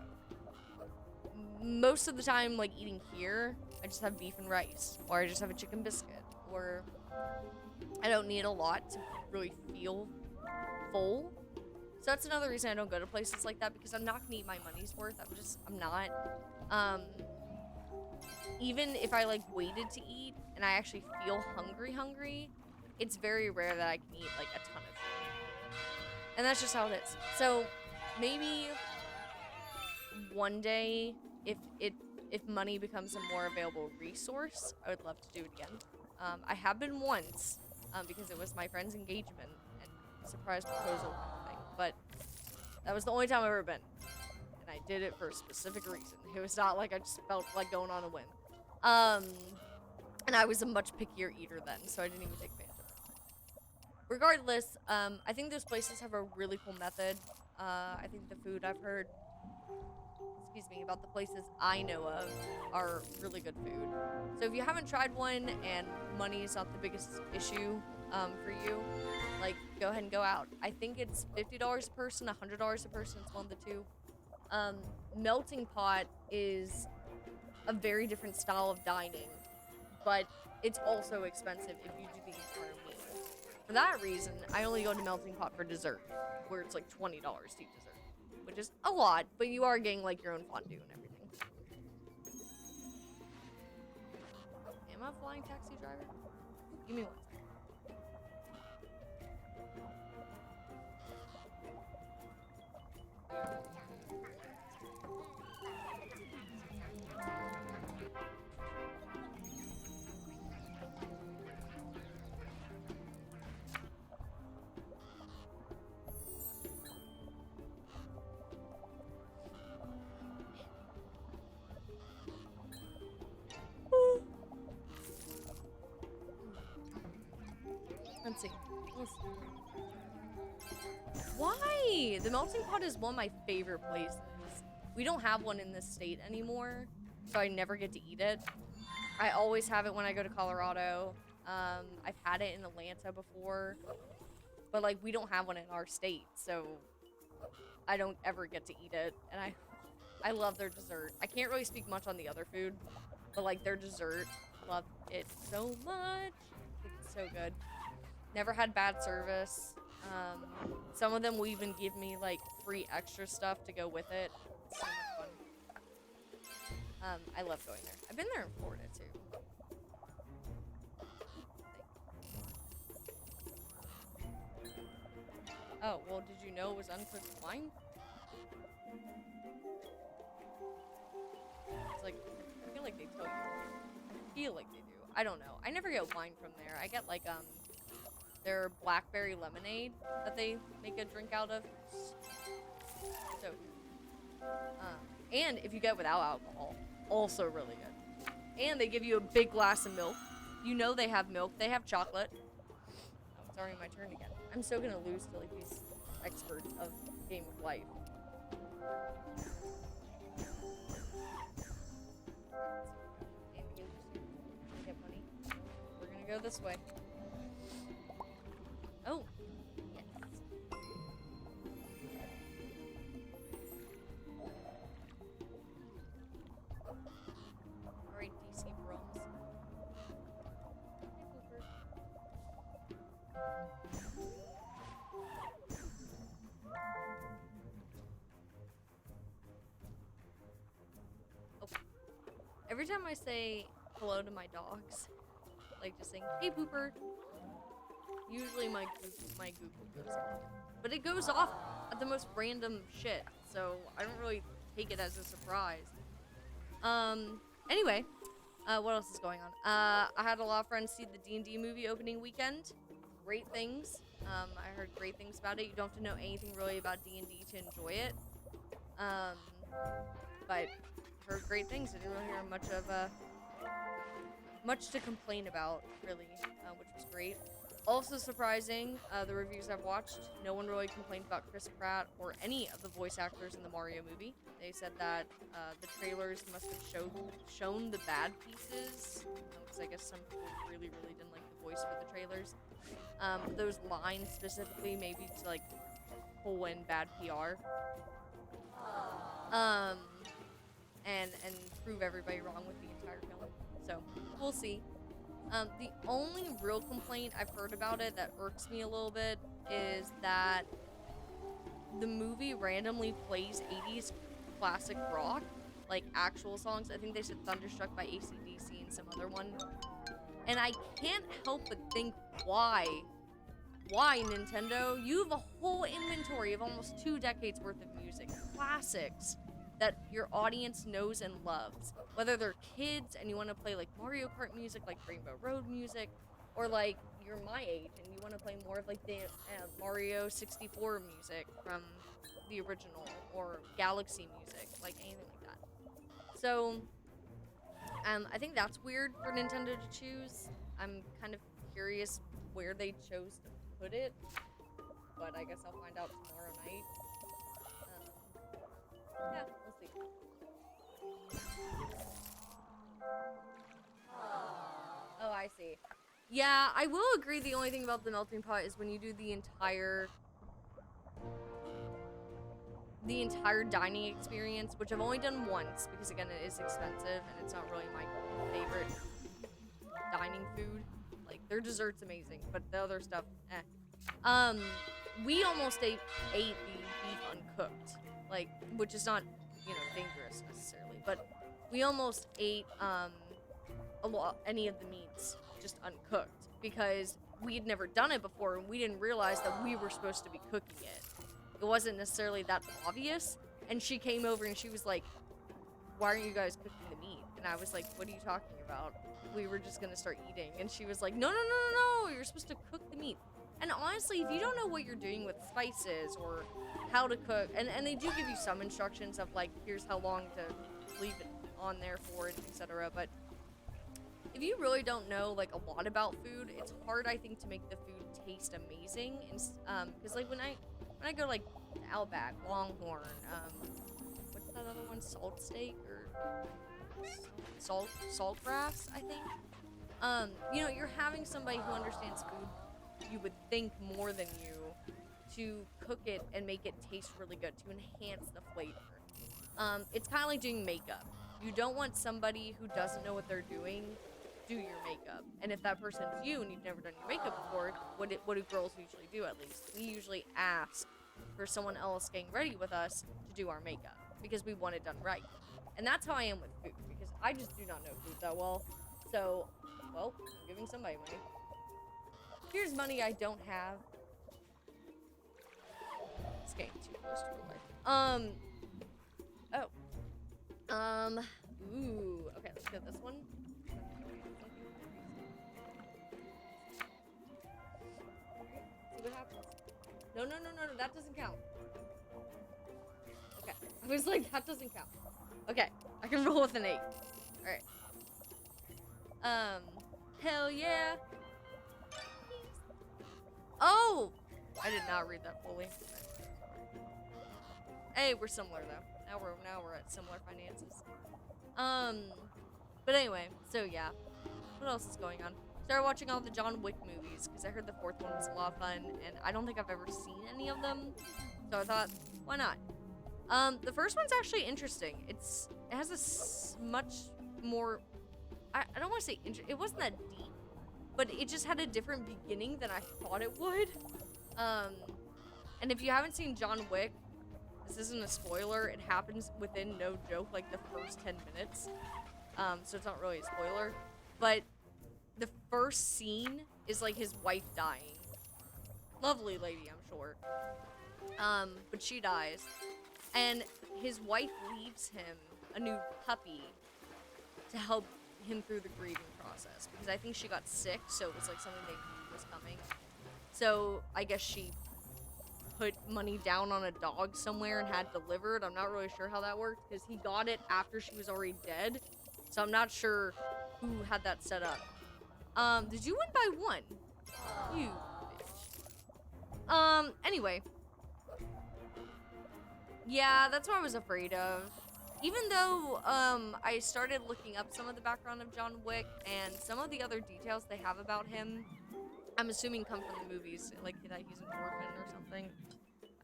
Most of the time, like eating here, I just have beef and rice, or I just have a chicken biscuit, or I don't need a lot to really feel full. So that's another reason I don't go to places like that, because I'm not gonna eat my money's worth. I'm not. Even if I like waited to eat and I actually feel hungry, it's very rare that I can eat like a ton of food. And that's just how it is. So maybe one day, if money becomes a more available resource, I would love to do it again. I have been once, because it was my friend's engagement and surprise proposal kind of thing. But that was the only time I've ever been. And I did it for a specific reason. It was not like I just felt like going on a whim. And I was a much pickier eater then, so I didn't even take advantage of it. Regardless, I think those places have a really cool method. I think the food I've heard, about the places I know of are really good food. So if you haven't tried one and money is not the biggest issue for you, like, go ahead and go out. I think it's $50 a person, $100 a person, it's one of the two. Melting Pot is a very different style of dining, but it's also expensive if you do the entire meal. For that reason, I only go to Melting Pot for dessert, where it's like $20 to eat dessert, which is a lot, but you are getting like your own fondue and everything. Am I a flying taxi driver? Give me one second. Let's see. Why? The Melting Pot is one of my favorite places. We don't have one in this state anymore, so I never get to eat it. I always have it when I go to Colorado. I've had it in Atlanta before, but like we don't have one in our state, so I don't ever get to eat it. And I love their dessert. I can't really speak much on the other food, but like their dessert, love it so much. It's so good. Never had bad service. Some of them will even give me like free extra stuff to go with it. It's so much fun. I love going there. I've been there in Florida too. Oh, well, did you know it was uncooked wine? It's like, I feel like they tell you. I feel like they do. I don't know. I never get wine from there. I get like, their blackberry lemonade that they make a drink out of. So, and if you get without alcohol, also really good. And they give you a big glass of milk. You know they have milk. They have chocolate. Oh, it's already my turn again. I'm so gonna lose to like these experts of Game of Life. Get money. We're gonna go this way. Oh, yes. Alright, DC Brums. Oh. Every time I say hello to my dogs. Like just saying, hey Pooper. Usually my Google goes off. But it goes off at the most random shit. So I don't really take it as a surprise. Anyway, what else is going on? I had a lot of friends see the D&D movie opening weekend. Great things. I heard great things about it. You don't have to know anything really about D&D to enjoy it. But heard great things. I didn't really hear much to complain about, really, which was great. Also surprising, the reviews I've watched, no one really complained about Chris Pratt or any of the voice actors in the Mario movie. They said that the trailers must have shown the bad pieces, because I guess some people really didn't like the voice for the trailers. Those lines specifically, maybe to like pull in bad PR. And prove everybody wrong with the entire film. So, we'll see. The only real complaint I've heard about it that irks me a little bit is that the movie randomly plays 80s classic rock, like actual songs. I think they said Thunderstruck by AC/DC and some other one. And I can't help but think, why? Why, Nintendo? You have a whole inventory of almost 2 decades worth of music, classics, that your audience knows and loves. Whether they're kids and you want to play like Mario Kart music, like Rainbow Road music, or like you're my age and you want to play more of like the Mario 64 music from the original, or Galaxy music, like anything like that. So, I think that's weird for Nintendo to choose. I'm kind of curious where they chose to put it, but I guess I'll find out tomorrow night. Yeah, we'll see. Oh, I see. Yeah, I will agree the only thing about the melting pot is when you do the entire dining experience, which I've only done once, because again, it is expensive, and it's not really my favorite dining food. Like, their dessert's amazing, but the other stuff, eh. We almost ate the beef uncooked. Like, which is not, dangerous necessarily, but we almost ate any of the meats just uncooked because we had never done it before and we didn't realize that we were supposed to be cooking it. It wasn't necessarily that obvious, and she came over and she was like, why aren't you guys cooking the meat? And I was like, what are you talking about? We were just gonna start eating. And she was like, no, you're supposed to cook the meat. And honestly, if you don't know what you're doing with spices or how to cook, and they do give you some instructions of like, here's how long to leave it on there for, and etc. But if you really don't know like a lot about food, it's hard, I think, to make the food taste amazing. And because like when I go like Outback, Longhorn, what's that other one? Salt steak or saltgrass, I think. You're having somebody who understands food, you would think, more than you, to cook it and make it taste really good, to enhance the flavor. It's kind of like doing makeup. You don't want somebody who doesn't know what they're doing do your makeup. And if that person's you and you've never done your makeup before, what do girls usually do, at least? We usually ask for someone else getting ready with us to do our makeup, because we want it done right. And that's how I am with food, because I just do not know food that well. So, well, I'm giving somebody money. Here's money I don't have. It's getting too close to real life. Ooh. Okay, let's go this one. See what happens. No, that doesn't count. Okay, I was like, that doesn't count. Okay, I can roll with an 8. Alright. Hell yeah. Oh! I did not read that fully. Hey, we're similar though. Now we're at similar finances. But anyway, so yeah. What else is going on? Started watching all the John Wick movies because I heard the 4th one was a lot of fun, and I don't think I've ever seen any of them. So I thought, why not? The first one's actually interesting. It has a much more, I don't want to say it wasn't that deep, but it just had a different beginning than I thought it would. And if you haven't seen John Wick, this isn't a spoiler, it happens within, no joke, like the first 10 minutes. so it's not really a spoiler. But the first scene is like his wife dying. Lovely lady, I'm sure. But she dies, and his wife leaves him a new puppy to help him through the grieving process, because I think she got sick, so it was like something they knew was coming. So I guess she put money down on a dog somewhere and had delivered. I'm not really sure how that worked, because he got it after she was already dead, so I'm not sure who had that set up. Did you win by one? You bitch. Anyway. Yeah, that's what I was afraid of. Even though, I started looking up some of the background of John Wick, and some of the other details they have about him, I'm assuming come from the movies, like that he's an orphan or something.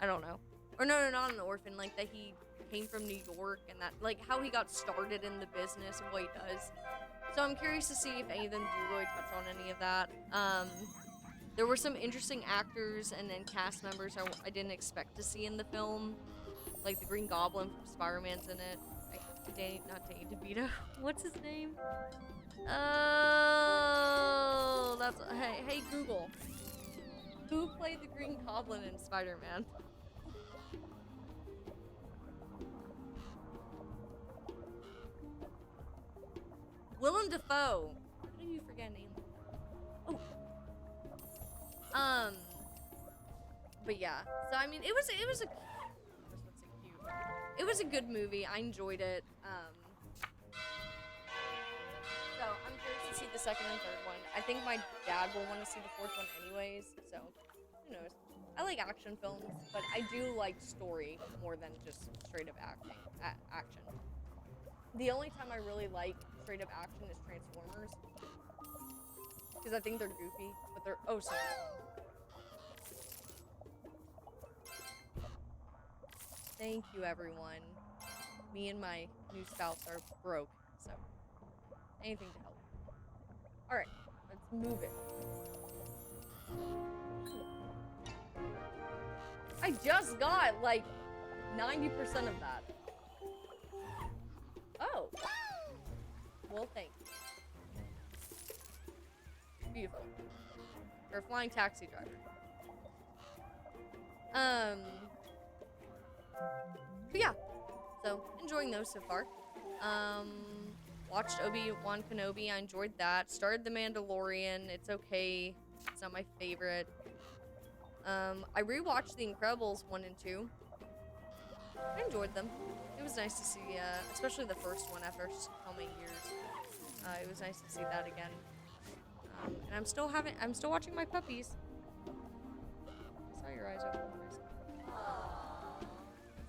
I don't know. Or no, not an orphan, like that he came from New York, and that, like, how he got started in the business and what he does. So I'm curious to see if any of them do really touch on any of that. There were some interesting actors and cast members I didn't expect to see in the film. Like the Green Goblin from Spider-Man's in it. Not Danny DeVito. What's his name? Oh, that's... Hey, Google. Who played the Green Goblin in Spider-Man? Willem Dafoe. How do you forget a name like that? Oh. But yeah. So I mean, it was a good movie. I enjoyed it. So I'm curious to see the second and third one. I think my dad will want to see the fourth one anyways. So who knows? I like action films, but I do like story more than just straight up action. The only time I really like straight up action is Transformers, because I think they're goofy, but they're oh so. Thank you, everyone. Me and my new spouse are broke, so anything to help. Alright, let's move it. I just got, like, 90% of that. Oh. Well, thank you. Beautiful. You're a flying taxi driver. But yeah, so enjoying those so far. Watched Obi-Wan Kenobi. I enjoyed that. Started The Mandalorian. It's okay. It's not my favorite. I rewatched The Incredibles 1 and 2. I enjoyed them. It was nice to see, especially the first one after so many years. It was nice to see that again. And I'm still watching my puppies. I saw your eyes open when I said that.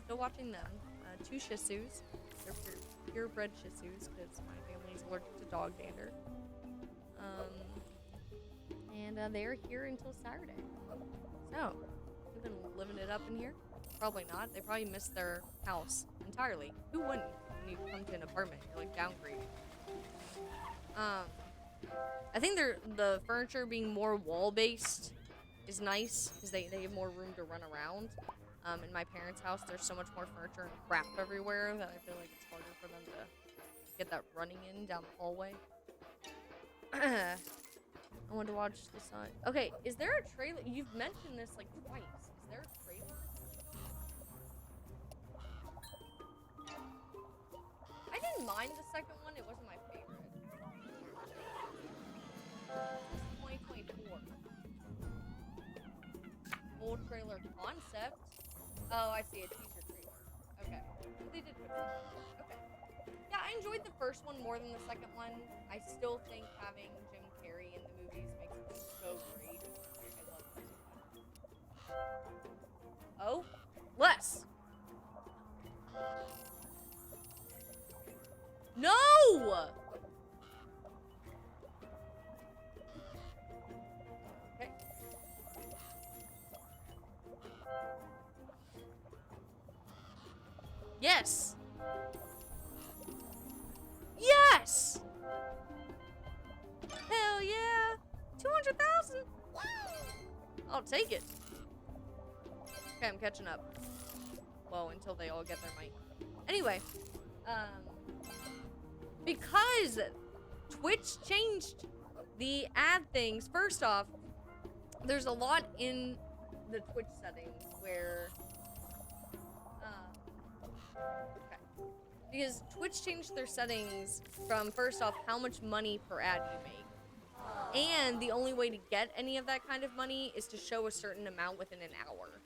Still watching them. 2 Shih Tzus. They're purebred Shih Tzus because my family's allergic to dog dander. And they're here until Saturday. So, they've been living it up in here. Probably not. They probably missed their house entirely. Who wouldn't when you come to an apartment? You're like downgrading. I think the furniture being more wall-based is nice because they have more room to run around. In my parents' house, there's so much more furniture and crap everywhere that I feel like it's harder for them to get that running in down the hallway. I want to watch the sun. Okay, is there a trailer? You've mentioned this like twice. Is there a trailer? I didn't mind the second one. It wasn't my favorite. This is 2024. Full trailer concept. Oh, I see, a teaser trailer. Okay. They did put it. Okay. Yeah, I enjoyed the first one more than the second one. I still think having Jim Carrey in the movies makes it so great. I love him so much. Oh? Less! No! Okay. Yes! Yes! Hell yeah! 200,000? I'll take it. Okay, I'm catching up. Well, until they all get their money. Anyway, Because Twitch changed the ad things. First off, there's a lot in the Twitch settings where, okay. Because Twitch changed their settings from, first off, how much money per ad you make. And the only way to get any of that kind of money is to show a certain amount within an hour.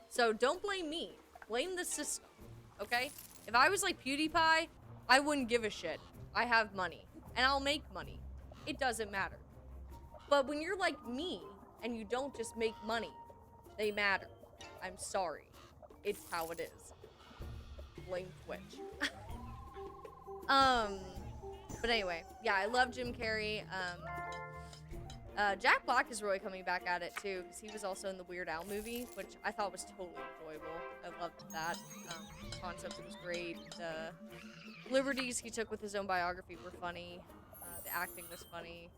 So don't blame me. Blame the system, okay? If I was like PewDiePie, I wouldn't give a shit. I have money, and I'll make money. It doesn't matter. But when you're like me, and you don't just make money, they matter. I'm sorry. It's how it is. Blame Twitch. But anyway, yeah, I love Jim Carrey. Jack Black is really coming back at it too, because he was also in the Weird Al movie, which I thought was totally enjoyable. I loved that. The concept was great. The liberties he took with his own biography were funny. The acting was funny.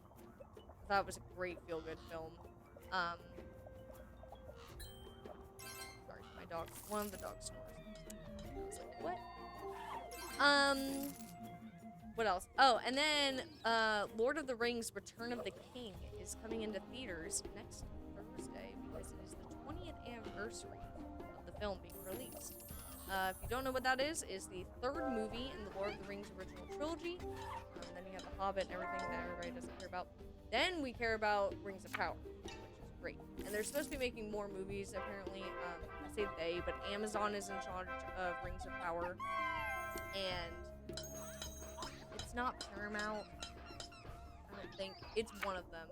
I thought it was a great feel-good film. Sorry, my dog. One of the dogs snores. I was like, what? What else? Oh, and then Lord of the Rings: Return of the King is coming into theaters next Thursday because it is the 20th anniversary of the film being released. If you don't know what that is the third movie in the Lord of the Rings original trilogy. Then you have The Hobbit and everything that everybody doesn't care about. Then we care about Rings of Power, which is great. And they're supposed to be making more movies, apparently. I say they, but Amazon is in charge of Rings of Power. And it's not Paramount. I don't think. It's one of them.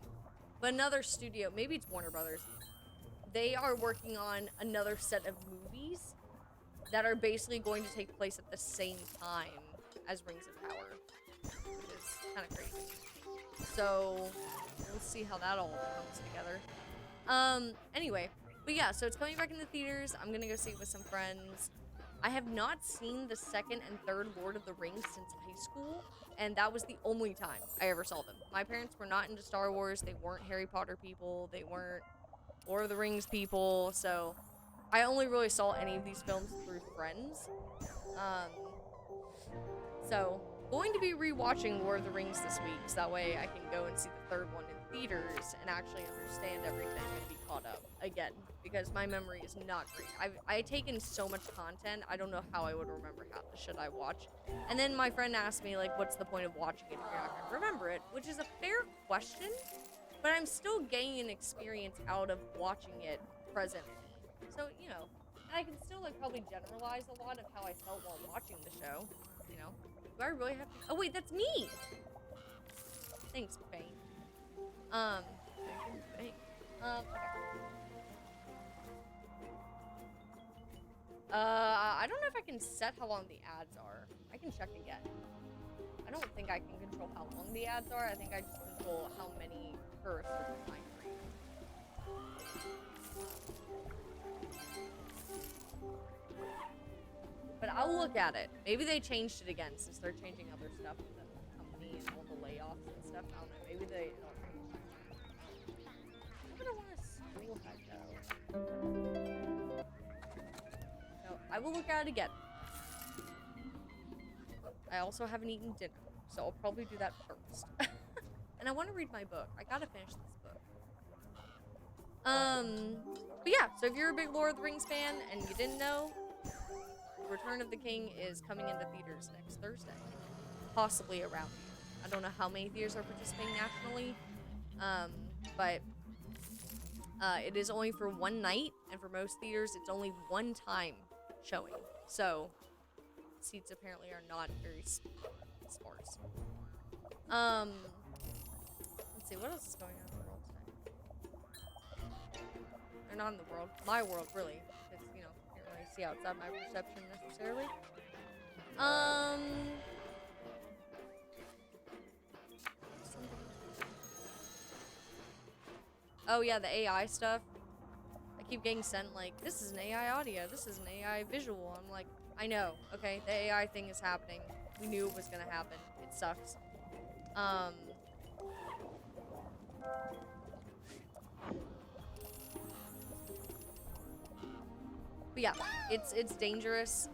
But another studio, maybe it's Warner Brothers. They are working on another set of movies that are basically going to take place at the same time as Rings of Power, which is kind of crazy. So we'll see how that all comes together. Anyway, but yeah, so it's coming back in the theaters. I'm gonna go see it with some friends. I have not seen the second and third Lord of the Rings since high school, and that was the only time I ever saw them. My parents were not into Star Wars. They weren't Harry Potter people. They weren't Lord of the Rings people. So I only really saw any of these films through friends. So going to be rewatching Lord of the Rings this week, so that way I can go and see the third one in theaters and actually understand everything and be caught up again, because my memory is not great. I've taken so much content, I don't know how I would remember half the shit I watch. And then my friend asked me, like, what's the point of watching it if you're not gonna remember it? Which is a fair question, but I'm still gaining an experience out of watching it presently. So, you know, I can still, like, probably generalize a lot of how I felt while watching the show, you know? Do I really have to? Oh, wait, that's me! Thanks, Faye. Okay. I don't know if I can set how long the ads are. I can check again. I don't think I can control how long the ads are. I think I just control how many per certain time frame. But I'll look at it. Maybe they changed it again since they're changing other stuff with the company and all the layoffs and stuff. I don't know. Maybe they don't change it. I'm gonna want a school head though. No, I will look at it again. I also haven't eaten dinner, so I'll probably do that first. And I want to read my book. I gotta finish this book. But yeah, so if you're a big Lord of the Rings fan and you didn't know, Return of the King is coming into theaters next Thursday. Possibly around here. I don't know how many theaters are participating nationally, but it is only for one night, and for most theaters, it's only one time showing. So, seats apparently are not very sparse. Let's see, what else is going on in the world today? Or not in the world, my world, really. Because, you know, can't really see outside my perception necessarily. Oh yeah, the AI stuff. I keep getting sent like, this is an AI audio, this is an AI visual. I'm like, I know, okay, the AI thing is happening. We knew it was gonna happen. It sucks. But yeah, it's dangerous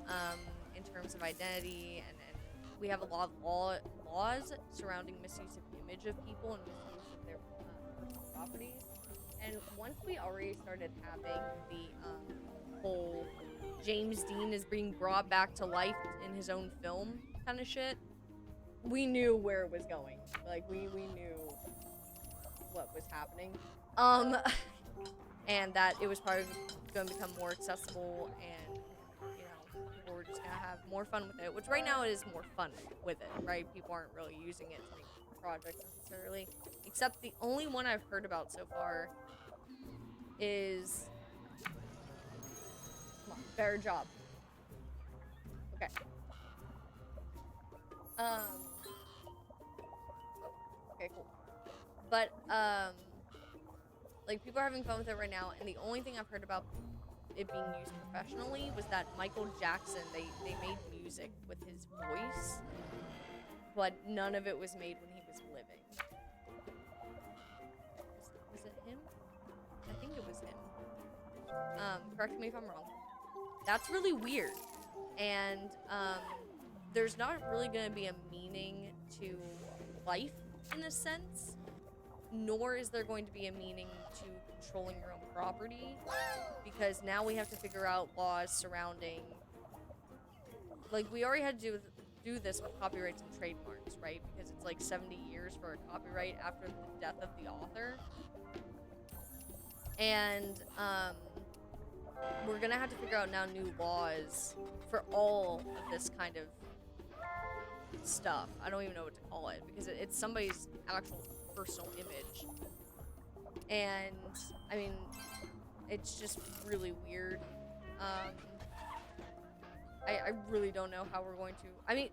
in terms of identity and we have a lot of laws surrounding misuse of image of people and misuse of their personal properties. And once we already started having the whole James Dean is being brought back to life in his own film kind of shit, we knew where it was going. Like, we knew what was happening. And that it was probably going to become more accessible, and, you know, people were just going to have more fun with it, which right now it is more fun with it, right? People aren't really using it to make projects necessarily, except the only one I've heard about so far is, come on, Better Job. Okay. Okay, cool. But, like, people are having fun with it right now, and the only thing I've heard about it being used professionally was that Michael Jackson, they made music with his voice, but none of it was made when he was living. Was it him? I think it was him. Correct me if I'm wrong. That's really weird. And, there's not really going to be a meaning to life, in a sense, nor is there going to be a meaning to controlling your own property, because now we have to figure out laws surrounding, like, we already had to do this with copyrights and trademarks, right? Because it's like 70 years for a copyright after the death of the author. And, we're gonna have to figure out now new laws for all of this kind of stuff. I don't even know what to call it, because it's somebody's actual personal image. And, I mean, it's just really weird. I really don't know how we're going to... I mean,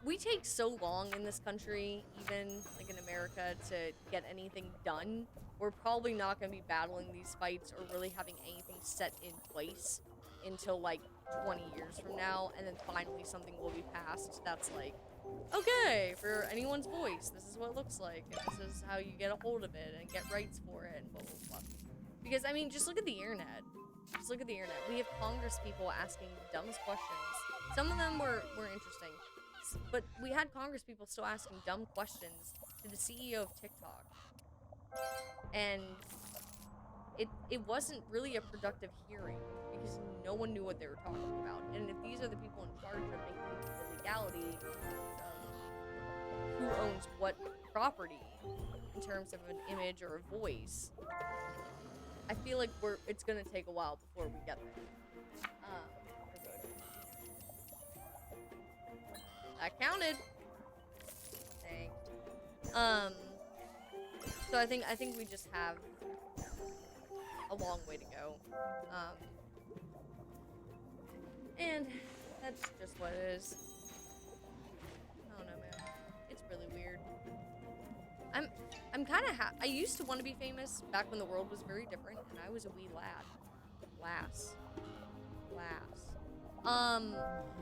we take so long in this country, even, like, in America, to get anything done. We're probably not going to be battling these fights or really having anything set in place until, like, 20 years from now, and then finally something will be passed that's like, okay, for anyone's voice, this is what it looks like, and this is how you get a hold of it and get rights for it, and blah, blah, blah. Because, I mean, just look at the internet. Just look at the internet. We have Congress people asking the dumbest questions. Some of them were interesting, but we had Congress people still asking dumb questions to the CEO of TikTok. And it wasn't really a productive hearing, because no one knew what they were talking about. And if these are the people in charge of making the legality of who owns what property in terms of an image or a voice, I feel like it's gonna take a while before we get there. That counted. Dang. So I think we just have a long way to go. And that's just what it is. I don't know, man. It's really weird. I'm kind of I used to want to be famous back when the world was very different, and I was a wee lad. Lass.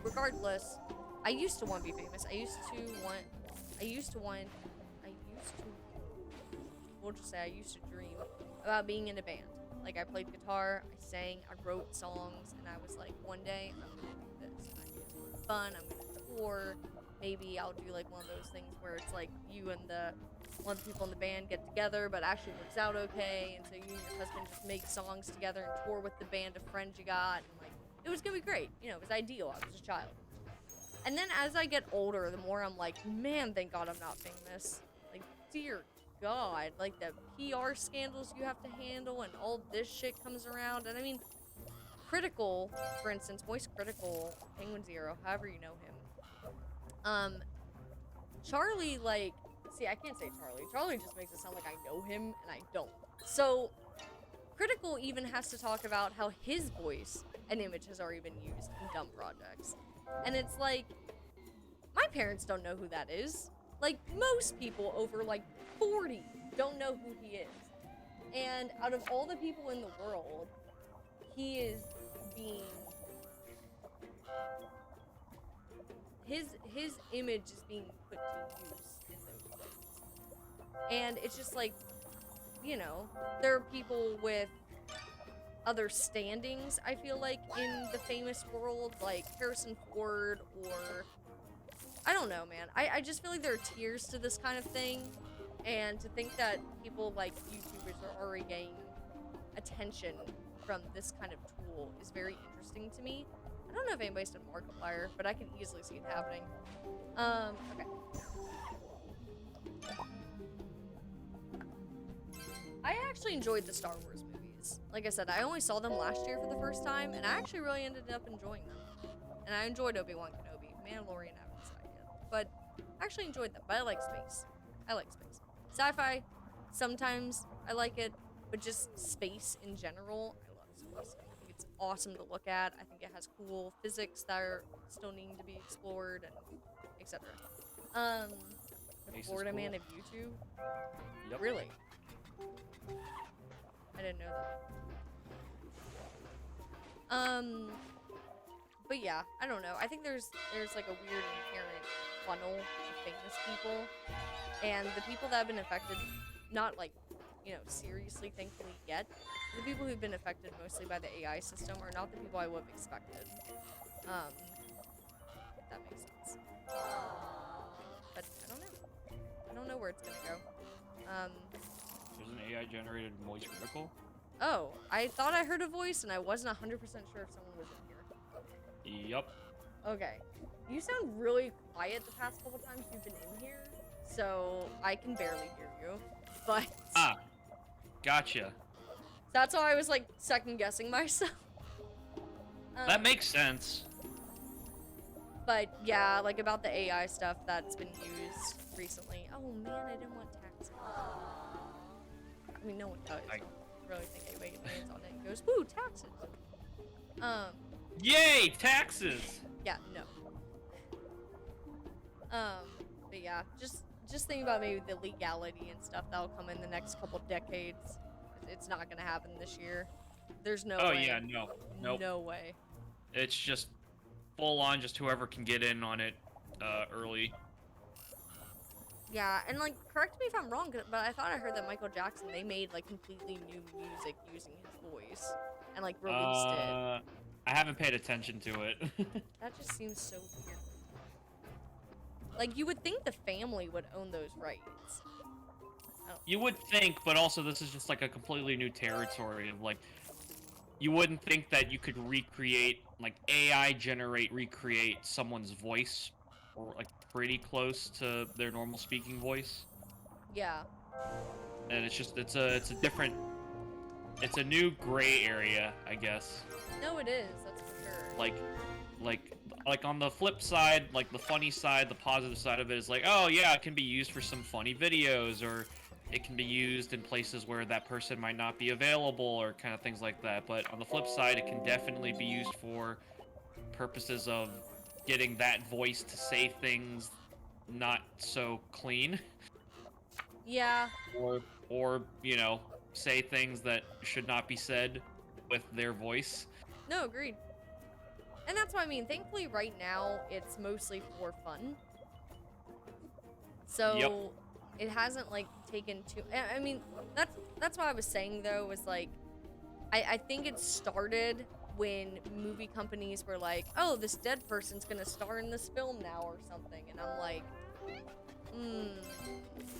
Regardless, I used to want to be famous. We'll just say I used to dream about being in a band. Like, I played guitar, I sang, I wrote songs, and I was like, one day I'm gonna do this. I'm gonna do it fun, I'm gonna tour. Maybe I'll do like one of those things where it's like you and one of the people in the band get together, but actually works out okay, and so you and your husband just make songs together and tour with the band of friends you got, and like, it was gonna be great. You know, it was ideal. I was a child. And then as I get older, the more I'm like, man, thank God I'm not famous. Like, dear God, like the PR scandals you have to handle and all this shit comes around. And I mean, Critical, for instance, Moist Critical, Penguin Zero, however you know him. Charlie, like, see, I can't say Charlie. Charlie just makes it sound like I know him, and I don't. So, Critical even has to talk about how his voice and image has already been used in dumb projects. And it's like, my parents don't know who that is. Like, most people over, like, 40 don't know who he is. And out of all the people in the world, he is being... His image is being put to use in those ways. And it's just like, you know, there are people with other standings, I feel like, in the famous world, like Harrison Ford or I don't know, man. I just feel like there are tiers to this kind of thing, and to think that people like YouTubers are already getting attention from this kind of tool is very interesting to me. I don't know if anybody's done Markiplier, but I can easily see it happening. Okay. I actually enjoyed the Star Wars movies. Like I said, I only saw them last year for the first time, and I actually really ended up enjoying them. And I enjoyed Obi-Wan Kenobi. Mandalorian, I haven't decided yet. But I actually enjoyed them. But I like space. I like space. Sci-fi, sometimes I like it, but just space in general, I love space. I think it's awesome to look at. I think it has cool physics that are still needing to be explored, and etc. The Space is Florida cool. Man of YouTube? Yep. Really? I didn't know that. But yeah, I don't know. I think there's like a weird inherent funnel of famous people, and the people that have been affected, not like, you know, seriously, thankfully yet. The people who've been affected mostly by the AI system are not the people I would have expected. If that makes sense. But I don't know. I don't know where it's gonna go. There's an AI generated voice critical. Oh, I thought I heard a voice, and I wasn't 100% sure if someone was in here. Yep. Okay. You sound really quiet the past couple times you've been in here, so I can barely hear you. But Ah, gotcha. that's why I was like second guessing myself. That makes sense. But yeah, like about the AI stuff that's been used recently. Oh man, I didn't want taxes. I mean, no one does. I don't really think anybody lands on it and goes, "Woo, taxes." Yay, taxes! Yeah, no. But yeah, just think about maybe the legality and stuff that'll come in the next couple decades. It's not gonna happen this year. There's no Oh way. yeah, no, nope. No way. It's just full on, just whoever can get in on it early. Yeah, and like, correct me if I'm wrong, but I thought I heard that Michael Jackson, they made like completely new music using his voice and like released it. I haven't paid attention to it. That just seems so weird. Like, you would think the family would own those rights. You would think, but also this is just like a completely new territory of like, you wouldn't think that you could recreate, like AI recreate someone's voice, or like pretty close to their normal speaking voice. Yeah. And it's just, it's a different, it's a new gray area, I guess. No, it is. That's for sure. Like on the flip side, like the funny side, the positive side of it is like, oh yeah, it can be used for some funny videos, or it can be used in places where that person might not be available, or kind of things like that. But on the flip side, it can definitely be used for purposes of getting that voice to say things not so clean. Yeah. Or you know, say things that should not be said with their voice. No, agreed. And that's what I mean. Thankfully, right now, it's mostly for fun. So, Yep. it hasn't, like, taken too... I mean, that's what I was saying, though, was, like... I think it started when movie companies were like, oh, this dead person's gonna star in this film now or something. And I'm like,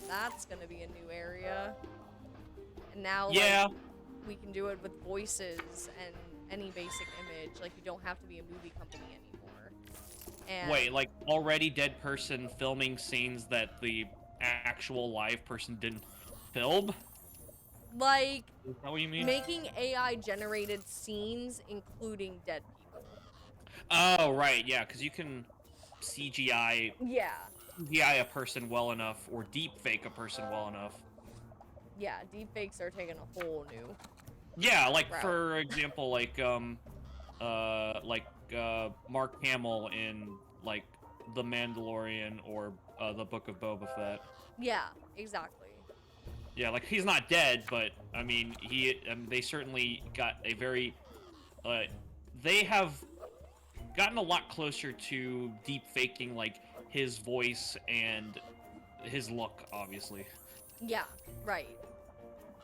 that's gonna be a new area. And now, Yeah. like, we can do it with voices and any basic image. Like, you don't have to be a movie company anymore. And Wait, like already dead person filming scenes that the actual live person didn't film? like Is that what you mean? making AI generated scenes including dead people. Oh, right, yeah, because you can CGI Yeah. a person well enough, or deep fake a person well enough. Yeah, deepfakes are taking a whole new... Yeah, like Route. for example, like Mark Hamill in like The Mandalorian or the Book of Boba Fett. Yeah, exactly. Yeah, like he's not dead, but I mean, they certainly got a very, they have gotten a lot closer to deep faking like his voice and his look, obviously. Yeah, right.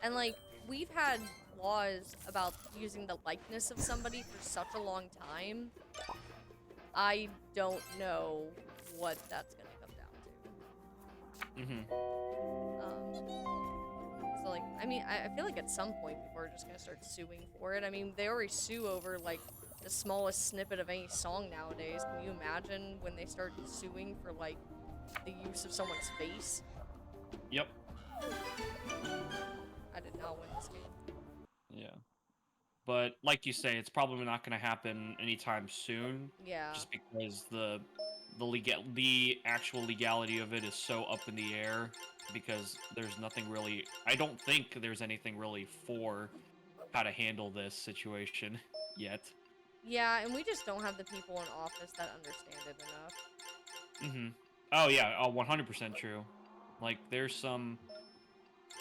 And like, we've had laws about using the likeness of somebody for such a long time. I don't know what that's gonna come down to. Mm-hmm. So like, I mean, I feel like at some point people are just gonna start suing for it. I mean, they already sue over like the smallest snippet of any song nowadays. Can you imagine when they start suing for like the use of someone's face? Yep. I did not win this game. Yeah. But like you say, it's probably not going to happen anytime soon. Yeah. Just because the actual legality of it is so up in the air. Because there's nothing really. I don't think there's anything really for how to handle this situation yet. Yeah, and we just don't have the people in office that understand it enough. Mm-hmm. Oh yeah. Oh, 100% true. Like there's some.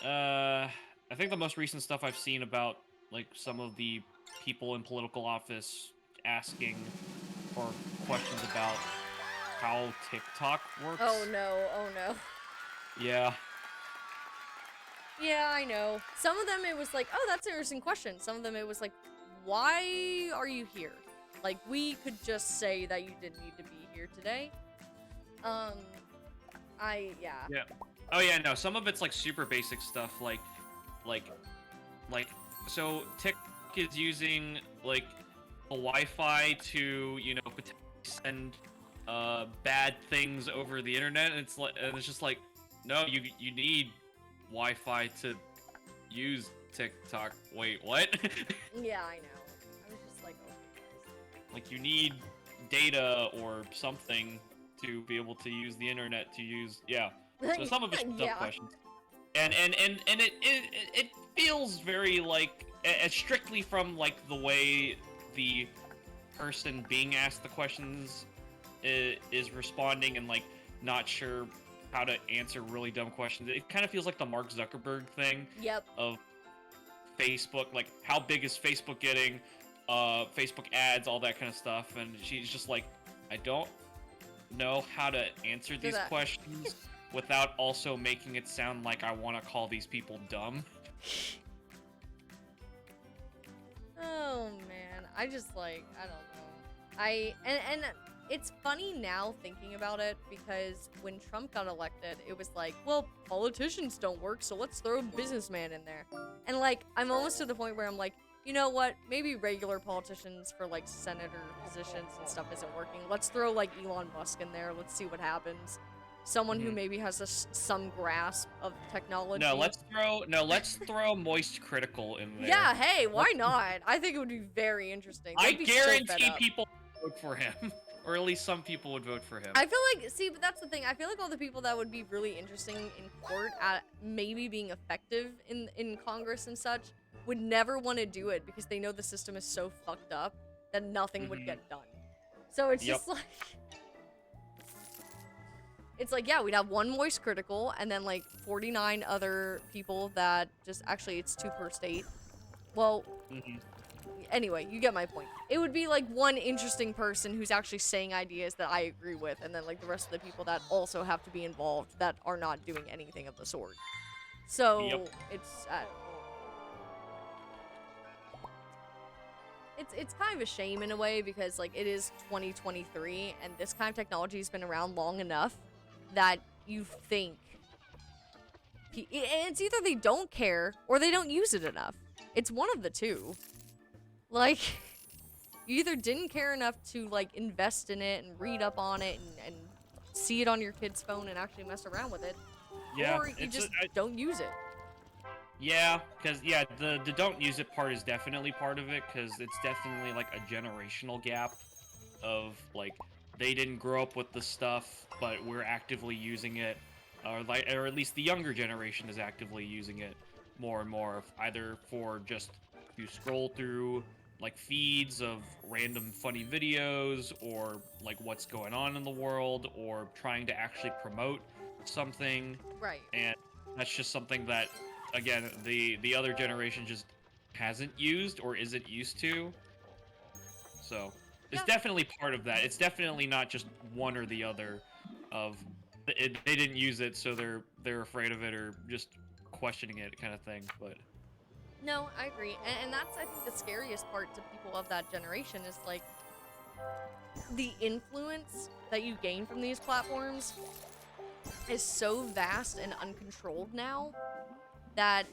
I think the most recent stuff I've seen about like some of the people in political office asking or questions about how TikTok works. Oh no, oh no. Yeah. Yeah, I know. Some of them it was like, oh, that's an interesting question. Some of them it was like, why are you here? Like, we could just say that you didn't need to be here today. Yeah. Yeah. Oh yeah, no. Some of it's like super basic stuff, like, so TikTok is using like a Wi-Fi to, you know, potentially send bad things over the internet, and it's just like, no, you need Wi-Fi to use TikTok. Wait, what? Yeah, I know. I was just like, okay, Like you need data or something to be able to use the internet to use. Yeah. guys. So some of it's dumb Yeah. questions. And it feels very like strictly from like the way the person being asked the questions is responding and like not sure how to answer really dumb questions. It kind of feels like the Mark Zuckerberg thing Yep. of Facebook, like how big is Facebook getting, Facebook ads, all that kind of stuff, and she's just like, I don't know how to answer these that- questions without also making it sound like I want to call these people dumb. Oh man, I just like, I don't know. And it's funny now thinking about it because when Trump got elected, it was like, well, politicians don't work, so let's throw a businessman in there. And like, I'm almost to the point where I'm like, you know what? Maybe regular politicians for like senator positions and stuff isn't working. Let's throw like Elon Musk in there. Let's see what happens. Someone who Mhm. maybe has some grasp of technology. Let's throw Moist Critical in there. Yeah, hey, why not? I think it would be very interesting. I They'd be so fed guarantee up. people would vote for him, or at least some people would vote for him. I feel like, see, but that's the thing. I feel like all the people that would be really interesting in court at maybe being effective in Congress and such would never want to do it because they know the system is so fucked up that nothing would Mhm. get done. So it's Yep. just like, it's like, yeah, we'd have one Moist Critical and then like 49 other people that just, actually it's 2 per state. Well, Mhm. anyway, you get my point. It would be like one interesting person who's actually saying ideas that I agree with, and then like the rest of the people that also have to be involved that are not doing anything of the sort. So Yep. it's kind of a shame in a way because like it is 2023 and this kind of technology has been around long enough that you think and it's either they don't care or they don't use it enough. It's one of the two. Like, you either didn't care enough to, like, invest in it and read up on it and see it on your kid's phone and actually mess around with it, Yeah, or you just don't use it. Yeah, because the don't use it part is definitely part of it, because it's definitely like a generational gap of like they didn't grow up with the stuff, but we're actively using it, or at least the younger generation is actively using it more and more, either for just to scroll through like feeds of random funny videos, or like what's going on in the world, or trying to actually promote something. Right. And that's just something that, again, the other generation just hasn't used or isn't used to. So it's Yeah. definitely part of that. It's definitely not just one or the other. Of they didn't use it, so they're afraid of it or just questioning it, kind of thing. But No, I agree. And that's, I think, the scariest part to people of that generation is, like, the influence that you gain from these platforms is so vast and uncontrolled now that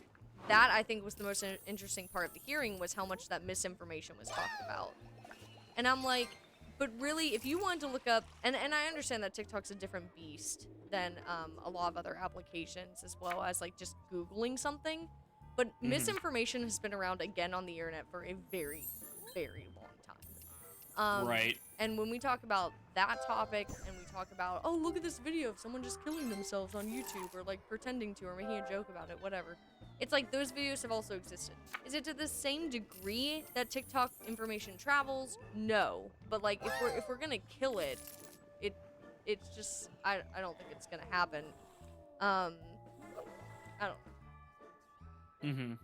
I think was the most interesting part of the hearing, was how much that misinformation was talked about. And I'm like, but really, if you wanted to look up, and I understand that TikTok's a different beast than a lot of other applications, as well as like just Googling something, but misinformation has been around again on the internet for a very, very long time. Right. And when we talk about that topic, and we talk about, oh, look at this video of someone just killing themselves on YouTube, or like pretending to, or making a joke about it, whatever. It's like those videos have also existed. Is it to the same degree that TikTok information travels? No. But like if we're gonna kill it, it's just I don't think it's gonna happen. I don't know. Mm-hmm.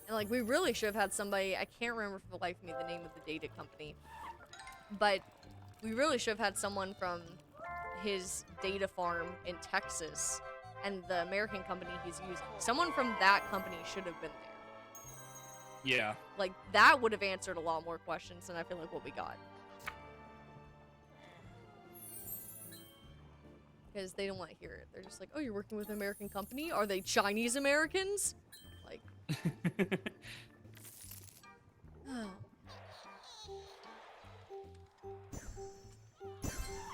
And like we really should have had somebody, I can't remember for the life of me the name of the data company, but we really should have had someone from his data farm in Texas and the American company he's using. Someone from that company should have been there. Yeah. Like that would have answered a lot more questions than I feel like what we got. Because they don't want to hear it. They're just like, oh, you're working with an American company? Are they Chinese Americans? Like, oh.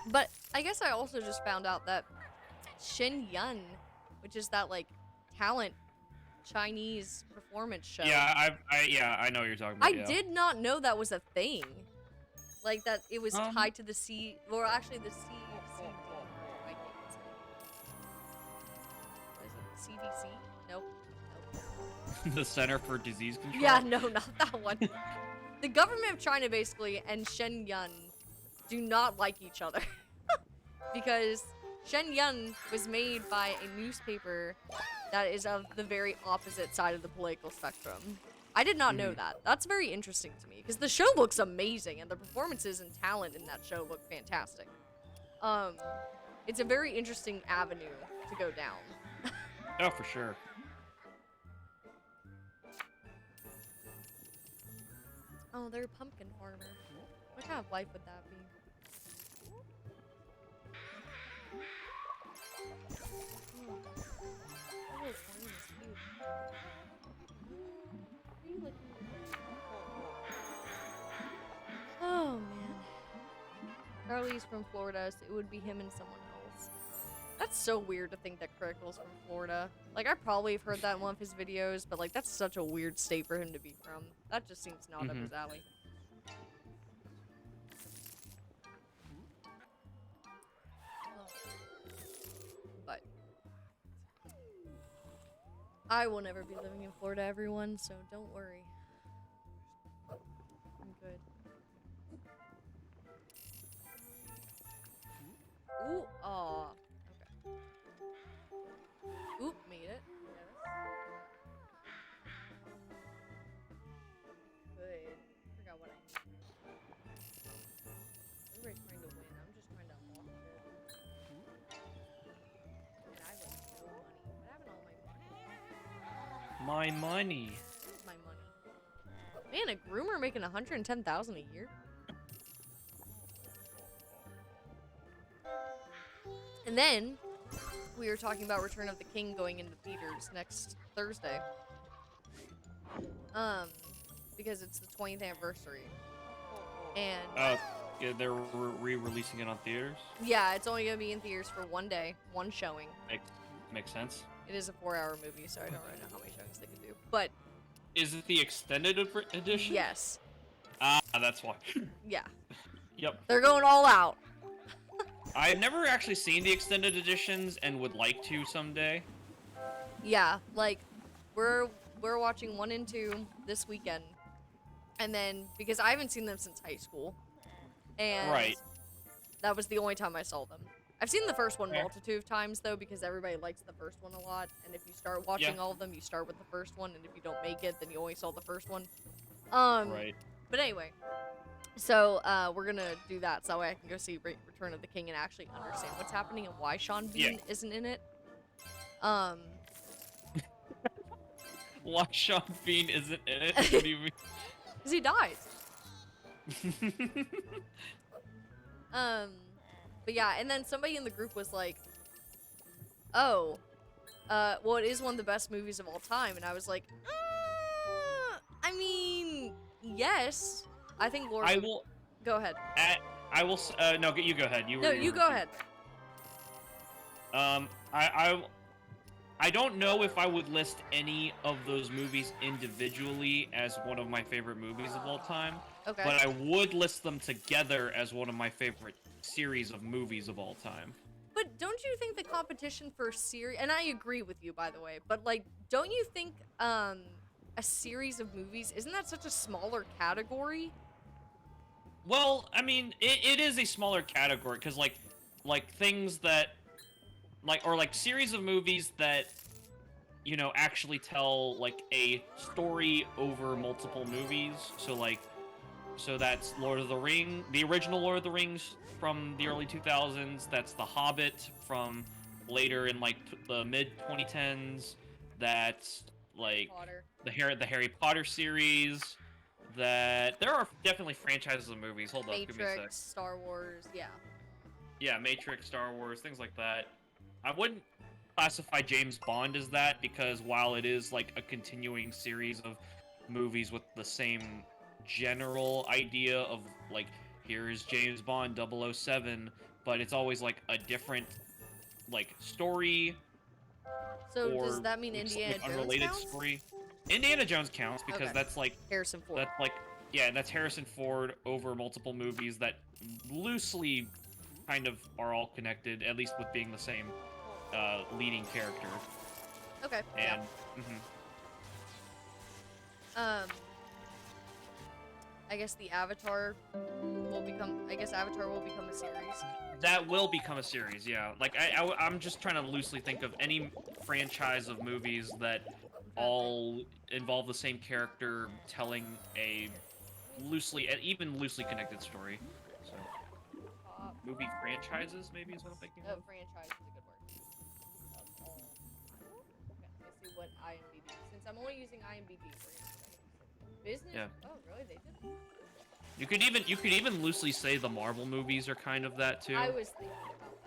But I guess I also just found out that Shen Yun, which is that like talent Chinese performance show. Yeah, I know what you're talking about. I did not know that was a thing. Like that it was tied to the C, or actually the CCD. I think it's Is it CDC? Nope. The Center for Disease Control. Yeah, no, not that one. The government of China basically and Shen Yun do not like each other. Because Shen Yun was made by a newspaper that is of the very opposite side of the political spectrum. I did not know that. That's very interesting to me, because the show looks amazing, and the performances and talent in that show look fantastic. It's a very interesting avenue to go down. Oh, for sure. Oh, they're a pumpkin farmer. What kind of life would that be? Oh man. Charlie's from Florida, so it would be him and someone else. That's so weird to think that Critical's from Florida. Like, I probably have heard that in one of his videos, but like, that's such a weird state for him to be from. That just seems not up his alley. But I will never be living in Florida, everyone, so don't worry. I'm good. Ooh, aw. Okay. Oop, made it. Good. Forgot what I need. Everybody's trying to win. I'm just trying to unlock it. And I have like no money. What happened to all my money? My money. Where's my money? Man, a groomer making $110,000 a year. And then we were talking about Return of the King going into theaters next Thursday. Because it's the 20th anniversary. And Yeah, they're re-releasing it on theaters. yeah, it's only gonna be in theaters for one day, one showing. Makes sense. It is a 4-hour movie, so I don't really know how many showings they could do. But Is it the extended edition? yes, Ah, that's why. yeah, Yep. they're going all out. I've never actually seen the extended editions and would like to someday. Yeah, like we're watching 1 and 2 this weekend, and then because I haven't seen them since high school, and Right. that was the only time I saw them. I've seen the first one Fair. multitude of times though, because everybody likes the first one a lot, and if you start watching all of them, you start with the first one, and if you don't make it, then you only saw the first one. Right. But anyway, so we're gonna do that so that way I can go see Return of the King and actually understand what's happening and why Sean Bean isn't in it. Why Sean Bean isn't in it? What do you Because he dies. mean? But yeah, and then somebody in the group was like, "Oh, well, it is one of the best movies of all time," and I was like, I mean, yes. I think Lord. I will. Go ahead. I will. No, you go ahead. No, you go ahead. I don't know if I would list any of those movies individually as one of my favorite movies of all time, Okay. but I would list them together as one of my favorite series of movies of all time. But don't you think the competition for series, and I agree with you, by the way, but like, don't you think a series of movies, isn't that such a smaller category? Well, I mean, it is a smaller category because like things that like series of movies that actually tell like a story over multiple movies. So that's Lord of the Ring, the original Lord of the Rings from the early 2000s. That's The Hobbit from later in like the mid 2010s. That's like Potter. the Harry Potter series. That there are definitely franchises of movies. Hold up, give me a sec. Matrix, Star Wars, yeah. Yeah, Matrix, Star Wars, things like that. I wouldn't classify James Bond as that because while it is like a continuing series of movies with the same general idea of like here is James Bond 007, but it's always like a different like story. So or does that mean Indiana like, Jones unrelated counts? story. Indiana Jones counts because Okay. that's like Harrison Ford. that's like that's Harrison Ford over multiple movies that loosely kind of are all connected, at least with being the same leading character. Okay. And Yeah. I guess Avatar will become a series. that will become a series, yeah. Like I'm just trying to loosely think of any franchise of movies that all involve the same character telling a even loosely connected story. So movie franchises maybe is what I'm thinking of. Franchise is a good word. Okay, let's see what IMDb. Since I'm only using IMDb for business. Yeah. Oh, really? They did. You could even loosely say the Marvel movies are kind of that too. I was thinking about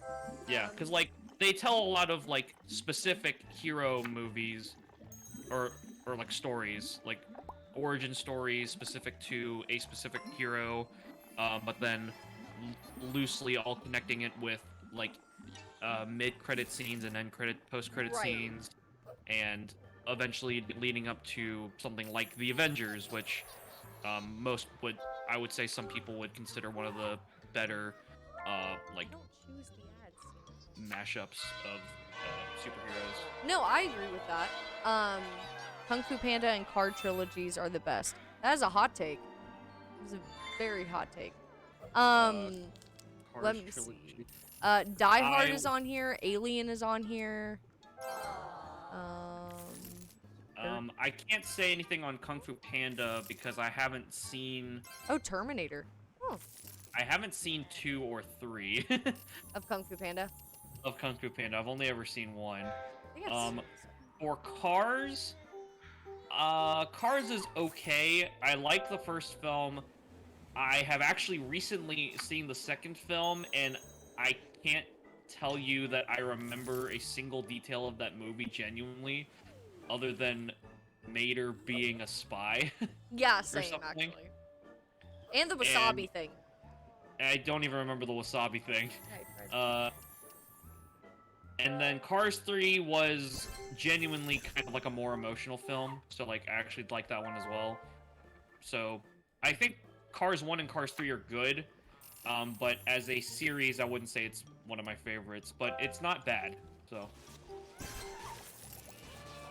that. Yeah, because like they tell a lot of like specific hero movies, or like stories, like origin stories specific to a specific hero, but then loosely all connecting it with like mid-credit scenes and post-credit Right. scenes, and eventually leading up to something like the Avengers, which I would say some people would consider one of the better like I don't choose the ads. mashups of superheroes. No, I agree with that. Kung Fu Panda and Card trilogies are the best. That is a hot take. It's a very hot take. Let me see. Die Hard is on here. Alien is on here. I can't say anything on Kung Fu Panda because I haven't seen. Oh, Terminator. Oh, I haven't seen 2 or 3 of Kung Fu Panda. of Kung Fu Panda. I've only ever seen 1. They got series. For Cars, Cars is okay. I like the first film. I have actually recently seen the second film, and I can't tell you that I remember a single detail of that movie genuinely, other than Mater being a spy. Yeah, same something. actually. And the wasabi thing. I don't even remember the wasabi thing. Okay, right. And then Cars 3 was genuinely kind of like a more emotional film, so like I actually like that one as well. So I think Cars 1 and Cars 3 are good, but as a series, I wouldn't say it's one of my favorites, but it's not bad. So.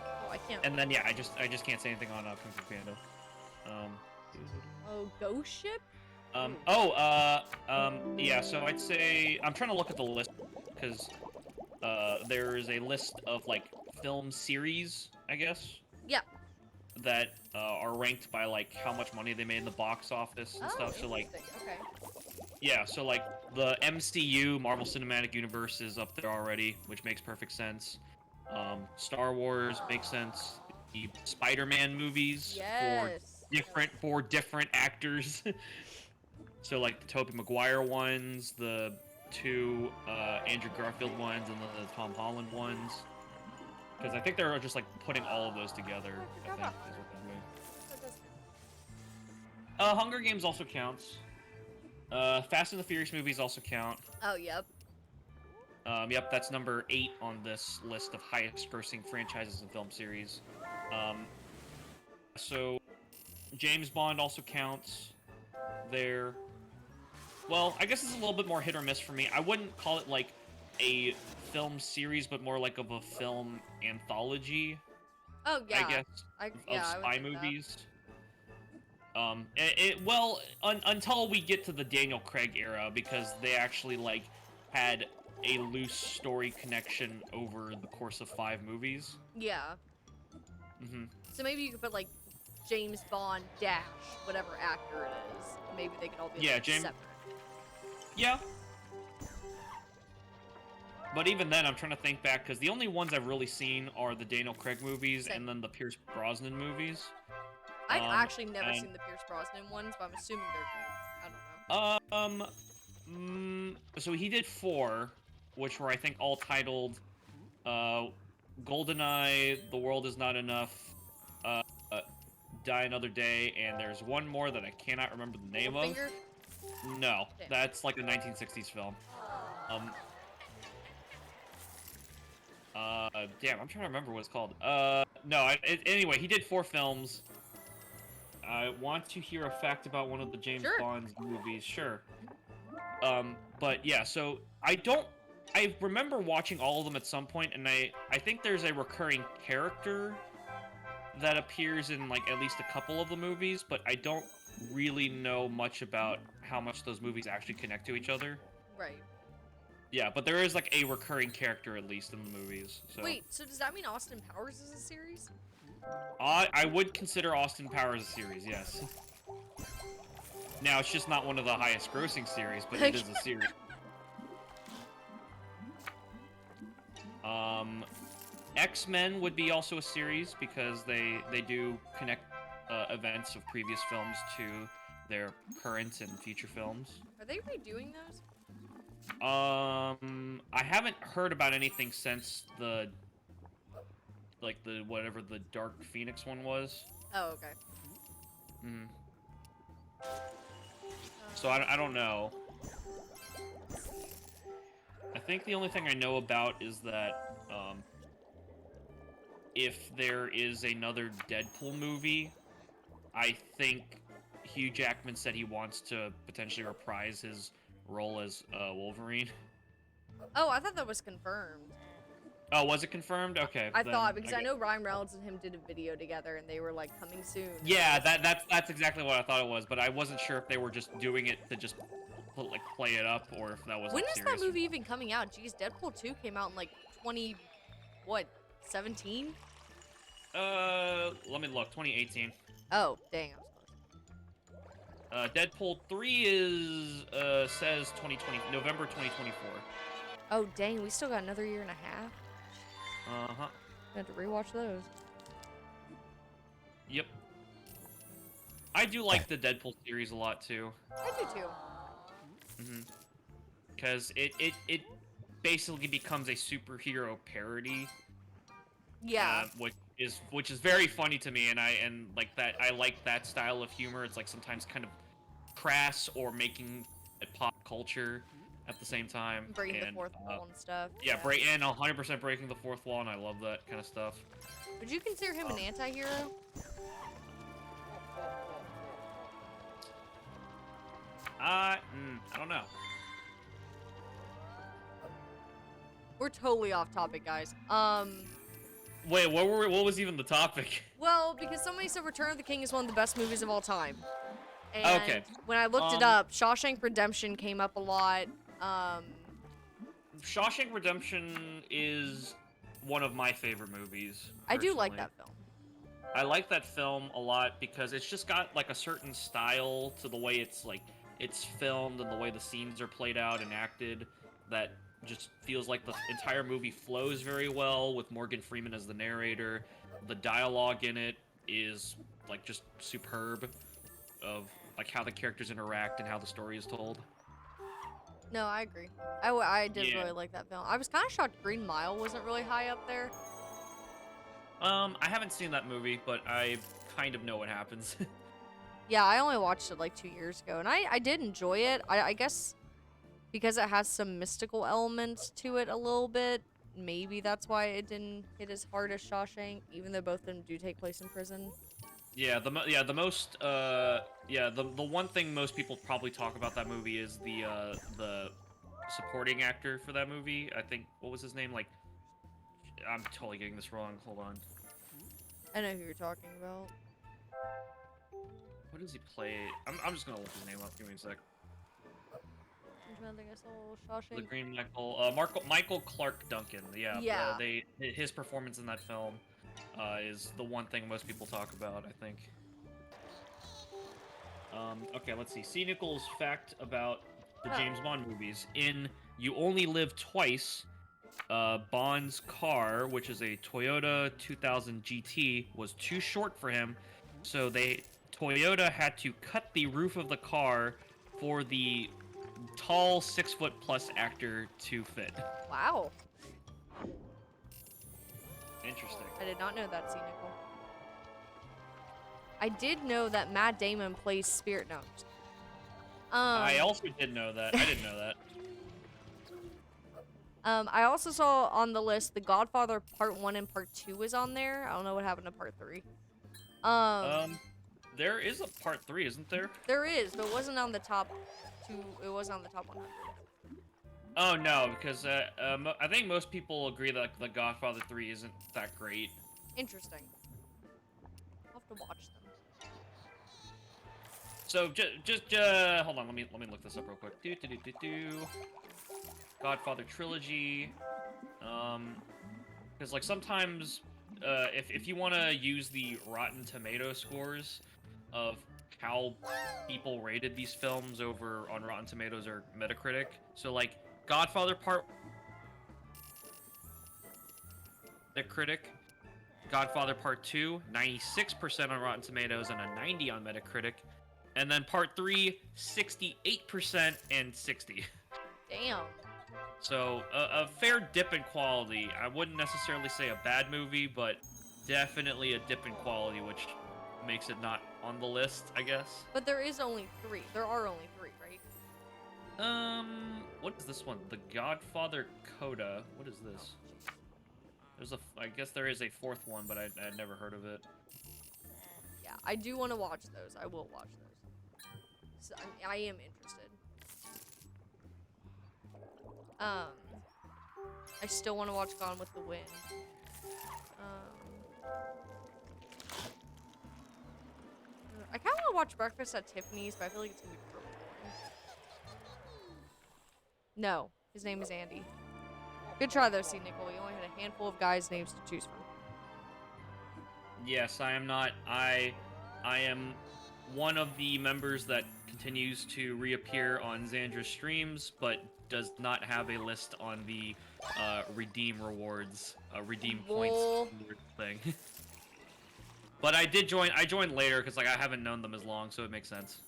Oh, I can't. And then yeah, I just can't say anything on Kung Fu Panda. Oh, Ghost Ship. Yeah. So I'd say I'm trying to look at the list because there is a list of like film series, I guess. Yeah. That are ranked by like how much money they made in the box office and stuff. So like, Okay. yeah. So like the MCU, Marvel Cinematic Universe, is up there already, which makes perfect sense. Star Wars makes sense. the Spider-Man movies Yes. for different actors. So like the Tobey Maguire ones, the two Andrew Garfield ones, and then the Tom Holland ones. Because I think they're just like putting all of those together. I think is what they're doing. Hunger Games also counts. Fast and the Furious movies also count. Oh, yep. Yep, that's number 8 on this list of highest-grossing franchises and film series. So James Bond also counts there. Well, I guess it's a little bit more hit or miss for me. I wouldn't call it like a film series, but more like of a film anthology. Oh, yeah. I guess I of would spy think that. movies. Until we get to the Daniel Craig era, because they actually like had a loose story connection over the course of 5 movies. Yeah. Mm-hmm. So maybe you could put like James Bond dash whatever actor it is. Maybe they could all be Yeah, like, James- separate. Yeah. But even then, I'm trying to think back, because the only ones I've really seen are the Daniel Craig movies Same. and then the Pierce Brosnan movies. I've Um, actually never and- seen the Pierce Brosnan ones, but I'm assuming they're good. I don't know. So he did 4, which were, I think, all titled, GoldenEye, The World Is Not Enough, Die Another Day, and there's one more that I cannot remember the name of. Goldfinger? No, Damn. that's like a 1960s film. Damn, I'm trying to remember what it's called. Anyway, he did 4 films. I want to hear a fact about one of the James Sure. Bond movies. Sure. But yeah, so I remember watching all of them at some point, and I think there's a recurring character that appears in like at least a couple of the movies, but I don't really know much about how much those movies actually connect to each other. Right. Yeah, but there is like a recurring character at least in the movies. So Wait, so does that mean Austin Powers is a series? I would consider Austin Powers a series, yes. Now it's just not one of the highest grossing series, but it is a series. X-Men would be also a series because they do connect events of previous films to their current and future films. Are they redoing those? I haven't heard about anything since the whatever the Dark Phoenix one was. Oh, okay. Mm. So I don't know. I think the only thing I know about is that if there is another Deadpool movie, I think Hugh Jackman said he wants to potentially reprise his role as Wolverine. Oh, I thought that was confirmed. Oh, was it confirmed? Okay. I then thought, because I get- know Ryan Reynolds and him did a video together, and they were like coming soon. Yeah, that's exactly what I thought it was, but I wasn't sure if they were just doing it to just play it up, or if that was When like, is serious. that movie even coming out? Jeez, Deadpool 2 came out in like 17? Let me look. 2018. Oh, dang, I was close. Deadpool 3 is says 2020 November 2024. Oh, dang, we still got another year and a half. Uh-huh. I have to rewatch those. Yep. I do like the Deadpool series a lot too. I do too. Because it basically becomes a superhero parody. Yeah. Which is very funny to me, and I like that style of humor. It's like sometimes kind of crass or making it pop culture at the same time. Breaking the and, fourth wall and stuff. Yeah, and 100% breaking the fourth wall, and I love that kind of stuff. Would you consider him an anti-hero? I don't know. We're totally off topic, guys. Wait, what was even the topic? Well, because somebody said Return of the King is one of the best movies of all time. And Okay. when I looked it up, Shawshank Redemption came up a lot. Shawshank Redemption is one of my favorite movies. I do like personally. that film. I like that film a lot because it's just got like a certain style to the way it's filmed and the way the scenes are played out and acted that just feels like the entire movie flows very well with Morgan Freeman as the narrator. The dialogue in it is like just superb of like how the characters interact and how the story is told. No, I agree. I did Yeah. really like that film. I was kind of shocked Green Mile wasn't really high up there. I haven't seen that movie, but I kind of know what happens. Yeah, I only watched it like 2 years ago, and I did enjoy it. I guess because it has some mystical elements to it a little bit, maybe that's why it didn't hit as hard as Shawshank, even though both of them do take place in prison. Yeah, the one thing most people probably talk about that movie is the supporting actor for that movie. I think what was his name? Like, I'm totally getting this wrong. Hold on. I know who you're talking about. What does he play? I'm just gonna look his name up. Give me a sec. I'm trying to think. I saw The Shawshank. Green Michael Clark Duncan. Yeah. Yeah. His performance in that film is the one thing most people talk about, I think. Okay, let's see. C. Nichols' fact about the Oh. James Bond movies. In You Only Live Twice, Bond's car, which is a Toyota 2000 GT, was too short for him, so Toyota had to cut the roof of the car for the tall 6-foot-plus actor to fit. Wow. Interesting. I did not know that, C. Nickel. I did know that Matt Damon plays Spirit. No. I'm just kidding. I also didn't know that. I didn't know that. I also saw on the list The Godfather Part 1 and Part 2 is on there. I don't know what happened to Part 3. There is a part 3, isn't there? There is, but it wasn't on the top 2. It wasn't on the top 100. Oh no, because I think most people agree that The Godfather 3 isn't that great. Interesting. I'll have to watch them. So just hold on, let me look this up real quick. Godfather trilogy. Because like sometimes, if you want to use the Rotten Tomato scores of how people rated these films over on Rotten Tomatoes or Metacritic, so like Godfather Part Metacritic, Godfather Part 2, 96% on Rotten Tomatoes and a 90 on Metacritic, and then Part 3, 68% and 60. Damn. So a fair dip in quality. I wouldn't necessarily say a bad movie, but definitely a dip in quality, which makes it not on the list, I guess. But there is only 3. There are only 3, right? What is this one? The Godfather Coda. What is this? I guess there is a 4th one, but I'd never heard of it. Yeah, I do want to watch those. I will watch those. So, I am interested. I still want to watch Gone with the Wind. I kind of want to watch Breakfast at Tiffany's, but I feel like it's gonna be really boring. No, his name is Andy. Good try though, C. Nickel. You only had a handful of guys' names to choose from. Yes, I am not. I am one of the members that continues to reappear on Xandra's streams, but does not have a list on the redeem rewards, redeem points Lol. thing. But I did join. I joined later because like I haven't known them as long, so it makes sense.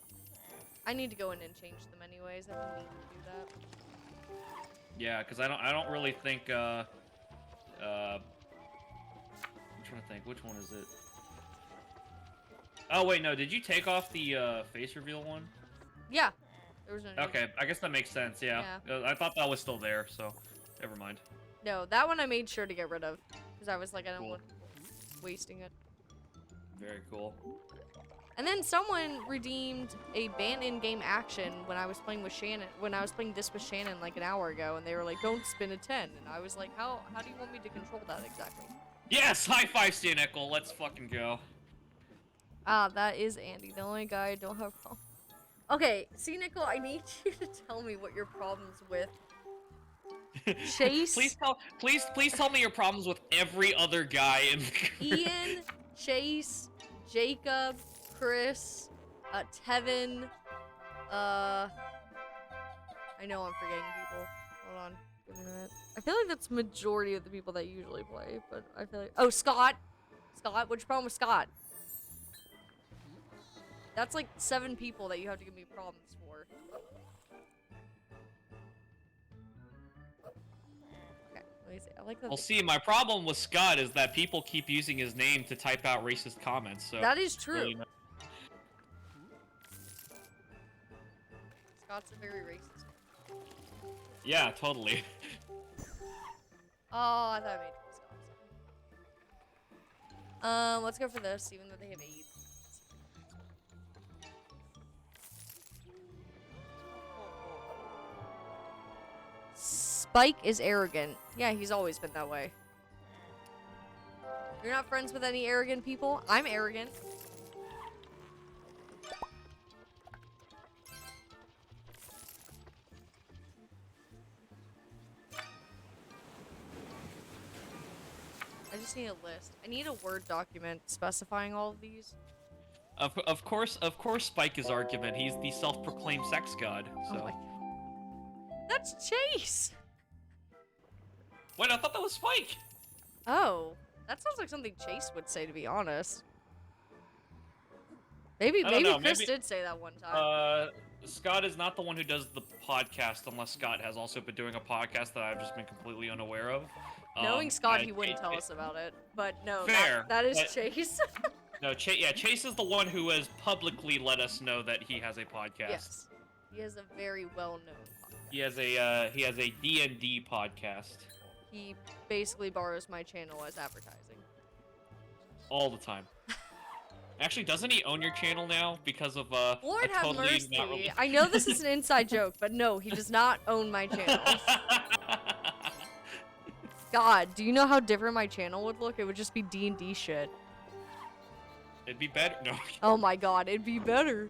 I need to go in and change them anyways. I've been meaning to do that. Yeah, because I don't really think. I'm trying to think. Which one is it? Oh wait, no. Did you take off the face reveal one? Yeah. There was no. Okay, I guess that makes sense. Yeah. I thought that was still there, so never mind. No, that one I made sure to get rid of because I was like, I don't Cool. want wasting it. Very cool. And then someone redeemed a ban in-game action when I was playing with Shannon. When I was playing this with Shannon like an hour ago, and they were like, "Don't spin a 10," and I was like, "How do you want me to control that exactly?" Yes, high five, C. Nickel. Let's fucking go. Ah, that is Andy, the only guy I don't have problem. Okay, C. Nickel, I need you to tell me what your problems with Chase, please tell me your problems with every other guy in the Ian, Chase, Jacob, Chris, Tevin, I know I'm forgetting people. Hold on. Give me a minute. I feel like that's majority of the people that usually play, but I feel like... Oh, Scott! Scott? What's your problem with Scott? That's like 7 people that you have to give me problems for. Okay, let me see. I like that. Well, see, my problem with Scott is that people keep using his name to type out racist comments, so... That is true. really not- Scott's a very racist. Yeah, totally. Oh, I thought I made Scott. Let's go for this, even though they have 8. Spike is arrogant. Yeah, he's always been that way. You're not friends with any arrogant people? I'm arrogant. I just need a list. I need a Word document specifying all of these. Of course, Spike is argument. He's the self-proclaimed sex god, so... Oh my god. That's Chase! Wait, I thought that was Spike! Oh, that sounds like something Chase would say, to be honest. Maybe I don't know, Chris maybe- did say that one time. Scott is not the one who does the podcast, unless Scott has also been doing a podcast that I've just been completely unaware of. Knowing Scott, I- he wouldn't tell us about it. But no, Fair, that is but- Chase. No, Chase is the one who has publicly let us know that he has a podcast. Yes, he has a very well-known podcast. He has a D&D podcast He basically borrows my channel as advertising. all the time. Actually, doesn't he own your channel now because of Lord a have totally mercy. not really- I know this is an inside joke, but no, he does not own my channel. God, do you know how different my channel would look? It would just be D&D shit. It'd be better. No. Oh my god, it'd be better.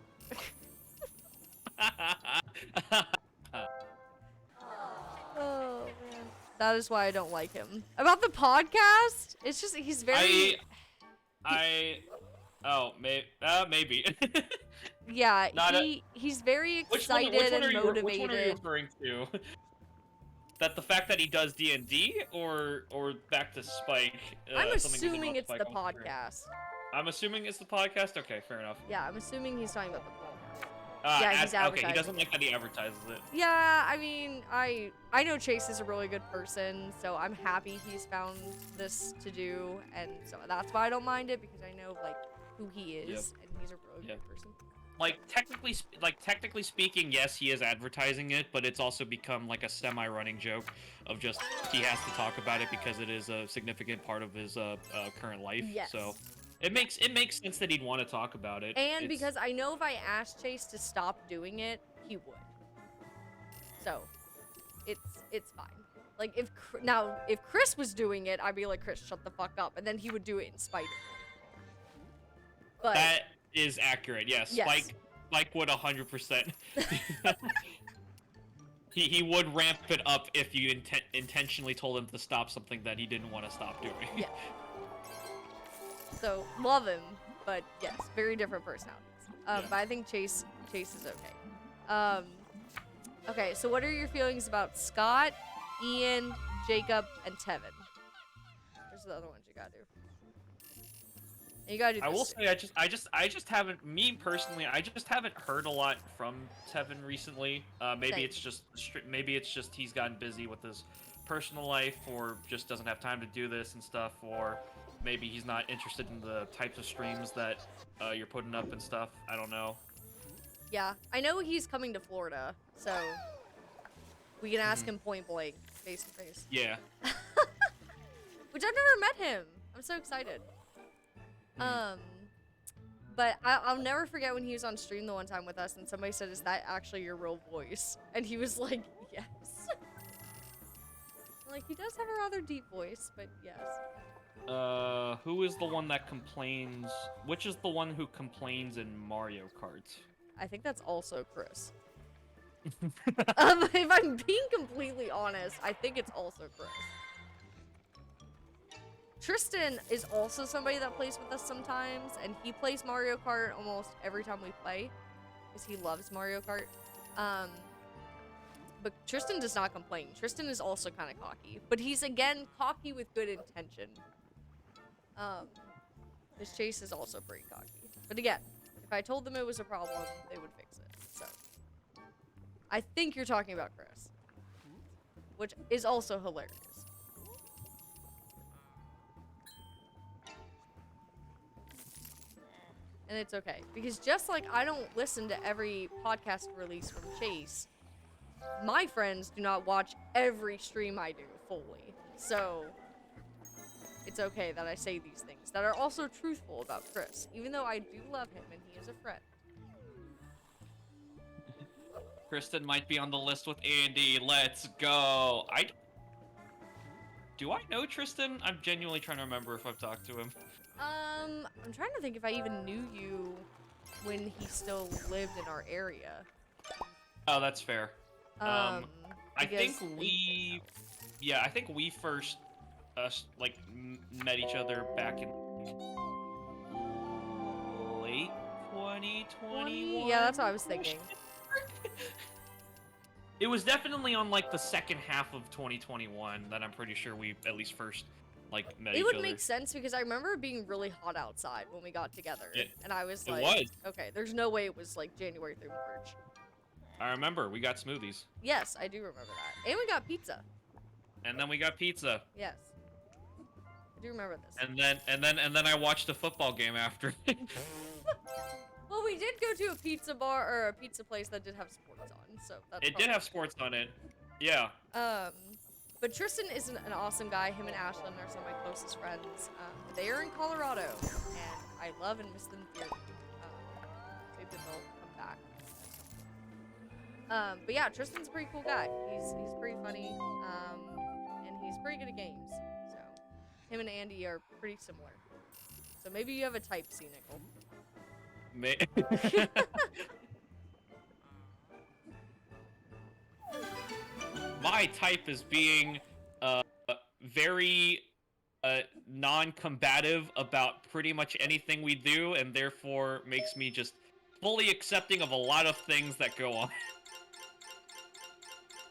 Oh man. That is why I don't like him. About the podcast, it's just he's very Oh, maybe. yeah, Not he's very Which one excited and are you motivated. referring to? That the fact that he does D&D, or back to Spike? I'm something he did assuming on it's Spike the on stream? podcast. I'm assuming it's the podcast. Okay, fair enough. Yeah, I'm assuming he's talking about the podcast. Yeah, he's okay, advertising. he doesn't like that he advertises it. Yeah, I mean, I know Chase is a really good person, so I'm happy he's found this to do, and so that's why I don't mind it, because I know like who he is, Yep. and he's a really Yep. good person. Like technically speaking, yes, he is advertising it, but it's also become like a semi-running joke of just he has to talk about it because it is a significant part of his current life. Yes. So it makes sense that he'd want to talk about it. And It's- because I know if I asked Chase to stop doing it, he would. So, it's fine. Like if Chris was doing it, I'd be like, Chris, shut the fuck up, and then he would do it in spite of me. But that is accurate. Yes, Yes. Spike would 100%. He would ramp it up if you intentionally told him to stop something that he didn't want to stop doing. Yeah. So love him, but yes, very different personalities. Yeah. But I think Chase is okay. Okay, so what are your feelings about Scott, Ian, Jacob, and Tevin? There's the other ones you gotta do. And you gotta do. I this will too. say I just haven't, me personally, I just haven't heard a lot from Tevin recently. Maybe Same. it's just he's gotten busy with his personal life, or just doesn't have time to do this and stuff, or maybe he's not interested in the types of streams that you're putting up and stuff. I don't know. Yeah, I know he's coming to Florida, so we can ask Mhm. him point blank, face to face. Yeah. Which I've never met him. I'm so excited. But I'll never forget when he was on stream the one time with us, and somebody said, "Is that actually your real voice?" And he was like, "Yes." Like he does have a rather deep voice, but yes. Who is the one that complains? Which is the one who complains in Mario Kart? I think that's also Chris. If I'm being completely honest, I think it's also Chris. Tristan is also somebody that plays with us sometimes, and he plays Mario Kart almost every time we play, because he loves Mario Kart. But Tristan does not complain. Tristan is also kind of cocky, but he's again cocky with good intention. This Chase is also pretty cocky. But again, if I told them it was a problem, they would fix it. So I think you're talking about Chris, which is also hilarious. And it's okay, because just like I don't listen to every podcast release from Chase, my friends do not watch every stream I do fully. So it's okay that I say these things that are also truthful about Chris, even though I do love him and he is a friend. Kristen might be on the list with Andy. Let's go. Do I know Tristan? I'm genuinely trying to remember if I've talked to him. I'm trying to think if I even knew you when he still lived in our area. Oh, that's fair. I think because- I think we first, met each other back in late 2021. Yeah, that's what I was thinking. It was definitely on like the second half of 2021 that I'm pretty sure we at least first met each It would other. make sense because I remember it being really hot outside when we got together, and I was It like, was. okay, there's no way it was like January through March. I remember we got smoothies, Yes, I do remember that, and we got pizza. and then we got pizza, Yes, I do remember this. and then I watched a football game after. Well, we did go to a pizza bar or a pizza place that did have sports on, so that's It did have sports on it. Yeah. But Tristan is an awesome guy. Him and Ashlyn are some of my closest friends. They are in Colorado, and I love and miss them dearly. Maybe they'll come back. But yeah, Tristan's a pretty cool guy. He's pretty funny, and he's pretty good at games. So him and Andy are pretty similar. So maybe you have a type, C. Nickel. My type is being very non-combative about pretty much anything we do, and therefore makes me just fully accepting of a lot of things that go on.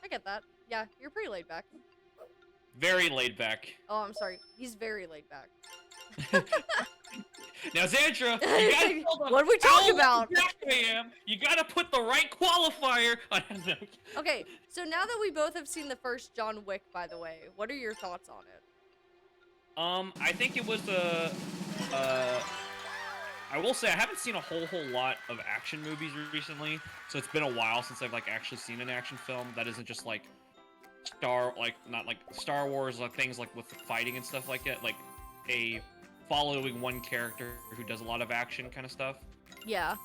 I get that. Yeah, you're pretty laid back. Very laid back. Oh, I'm sorry. He's very laid back. Now, Xandra, you gotta tell them What did we talk how about? exact I am. You gotta put the right qualifier. Okay, so now that we both have seen the first John Wick, by the way, what are your thoughts on it? I think it was I will say I haven't seen a whole lot of action movies recently, so it's been a while since I've actually seen an action film that isn't just not like Star Wars, things with the fighting and stuff like that, like a following one character who does a lot of action kind of stuff. Yeah.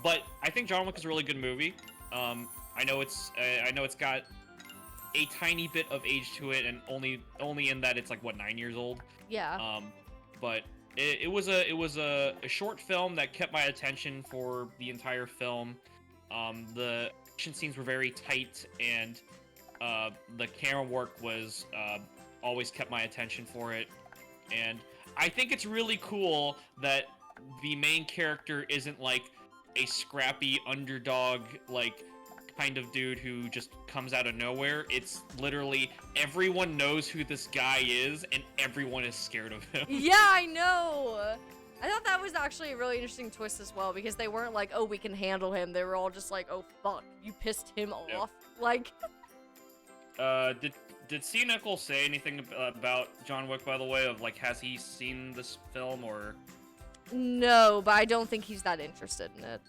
But I think John Wick is a really good movie. I know it's got a tiny bit of age to it, and only in that it's 9 years old. Yeah. But it was a short film that kept my attention for the entire film. The action scenes were very tight, and the camera work was always kept my attention for it. And I think it's really cool that the main character isn't a scrappy underdog kind of dude who just comes out of nowhere. It's literally everyone knows who this guy is, and everyone is scared of him. Yeah, I know. I thought that was actually a really interesting twist as well, because they weren't like, oh, we can handle him. They were all just like, oh, fuck, you pissed him off. Did C. Nickel say anything about John Wick, by the way, of has he seen this film, or? No, but I don't think he's that interested in it.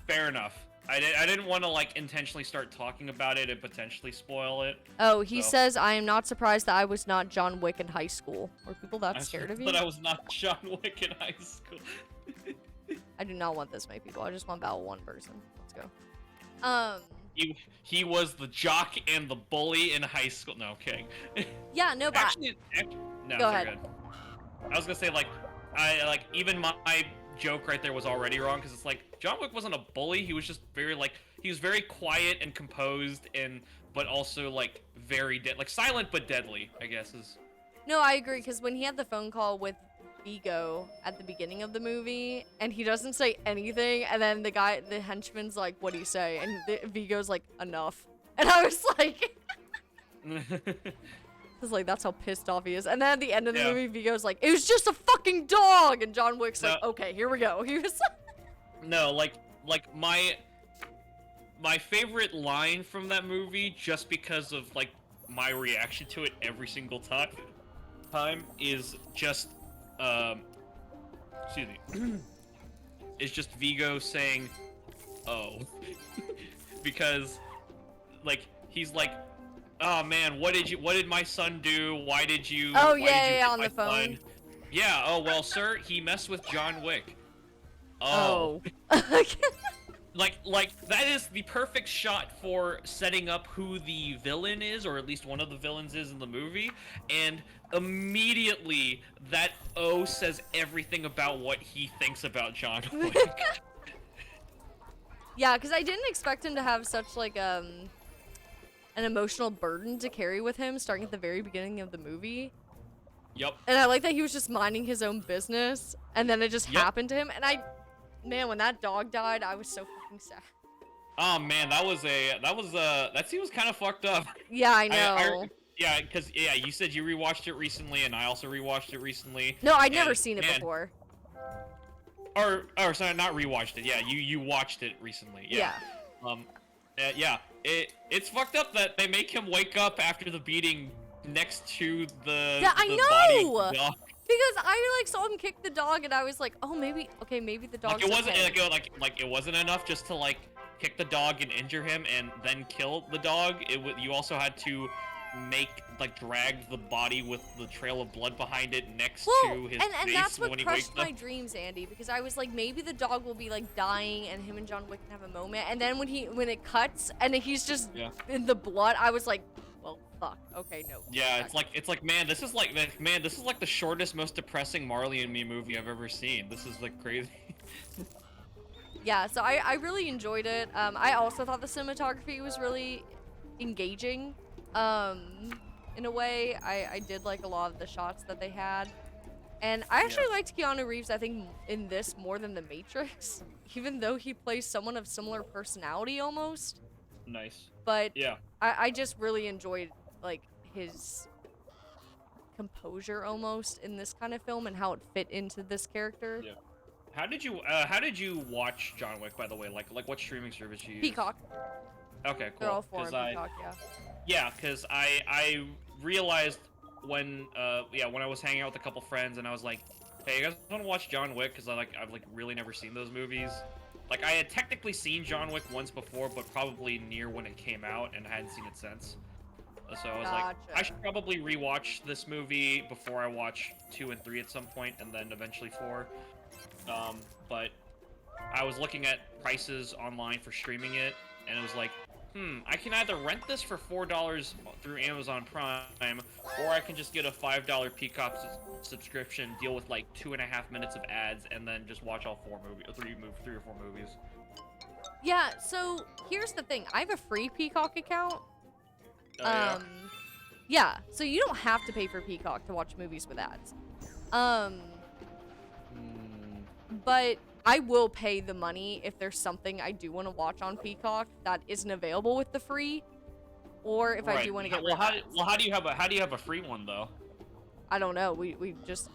Fair enough. I didn't want to intentionally start talking about it and potentially spoil it. Oh, he So. says, I am not surprised that I was not John Wick in high school. Were people that scared of you? But I was not John Wick in high school. I do not want this many people. I just want battle one person. Let's go. He was the jock and the bully in high school. No, kidding. Yeah, no, but No, Go it's ahead. good. I was gonna say I even my joke right there was already wrong, because it's John Wick wasn't a bully. He was just very he was very quiet and composed, but also very silent but deadly, I guess is. no, I agree, because when he had the phone call with Vigo at the beginning of the movie, and he doesn't say anything, and then the henchman's like, what do you say? And Vigo's like, enough. And I was like, that's how pissed off he is. And then at the end of the Yeah. movie, Vigo's like, it was just a fucking dog. And John Wick's like, No. okay, here we go. He was No, like my favorite line from that movie, just because of like my reaction to it every single time is just excuse me, is just Vigo saying, "Oh," because like he's like, "Oh man, what did my son do? Why did you?" Oh, why did yeah, you yeah, hit on my the phone. son?" Yeah. Oh well, sir, he messed with John Wick. oh. Like that is the perfect shot for setting up who the villain is, or at least one of the villains is in the movie, and immediately that O says everything about what he thinks about John Wick. Yeah, because I didn't expect him to have such like an emotional burden to carry with him starting at the very beginning of the movie. Yep. And I like that he was just minding his own business, and then it just Yep. happened to him. And man, when that dog died, I was so fucking sad. Oh man, that scene was kind of fucked up. Yeah, I know. Yeah, because you said you rewatched it recently, and I also rewatched it recently. No, I'd never and, seen it man, before. Or sorry, not rewatched it. Yeah, you watched it recently. Yeah. Yeah. It's fucked up that they make him wake up after the beating next to the Yeah, I the body know! of the dog. Because I like saw him kick the dog, and I was like, oh, maybe the dog's Like it wasn't okay. like it wasn't enough just to like kick the dog and injure him and then kill the dog. You also had to drag the body with the trail of blood behind it next to his and face that's what when he crushed wakes my up. dreams, Andy, because I was like, maybe the dog will be like dying, and him and John Wick can have a moment. And then when it cuts and he's just in the blood, I was like, well, fuck. Okay, no. Yeah, it's like man, this is like the shortest, most depressing Marley and Me movie I've ever seen. This is like crazy. Yeah, so I really enjoyed it. I also thought the cinematography was really engaging. In a way, I did like a lot of the shots that they had. And I actually liked Keanu Reeves, I think, in this more than The Matrix, even though he plays someone of similar personality almost. Nice. But Yeah. I just really enjoyed like his composure almost in this kind of film and how it fit into this character. Yeah. How did you watch John Wick, by the way? Like what streaming service you use? Peacock. Okay, cool. They're all four on Peacock, yeah. Yeah, because I realized when I was hanging out with a couple friends and I was like, hey, you guys want to watch John Wick? Because I've really never seen those movies. Like I had technically seen John Wick once before, but probably near when it came out, and I hadn't seen it since. So I was like, I should probably rewatch this movie before I watch 2 and 3 at some point, and then eventually 4. But I was looking at prices online for streaming it, and it was like, I can either rent this for $4 through Amazon Prime, or I can just get a $5 Peacock subscription, deal with like 2.5 minutes of ads, and then just watch all 3 or 4 movies. Yeah, so here's the thing. I have a free Peacock account. Yeah. Yeah, so you don't have to pay for Peacock to watch movies with ads. But I will pay the money if there's something I do want to watch on Peacock that isn't available with the free, or if I do want to get rid of ads. How do you have a free one though? I don't know. We just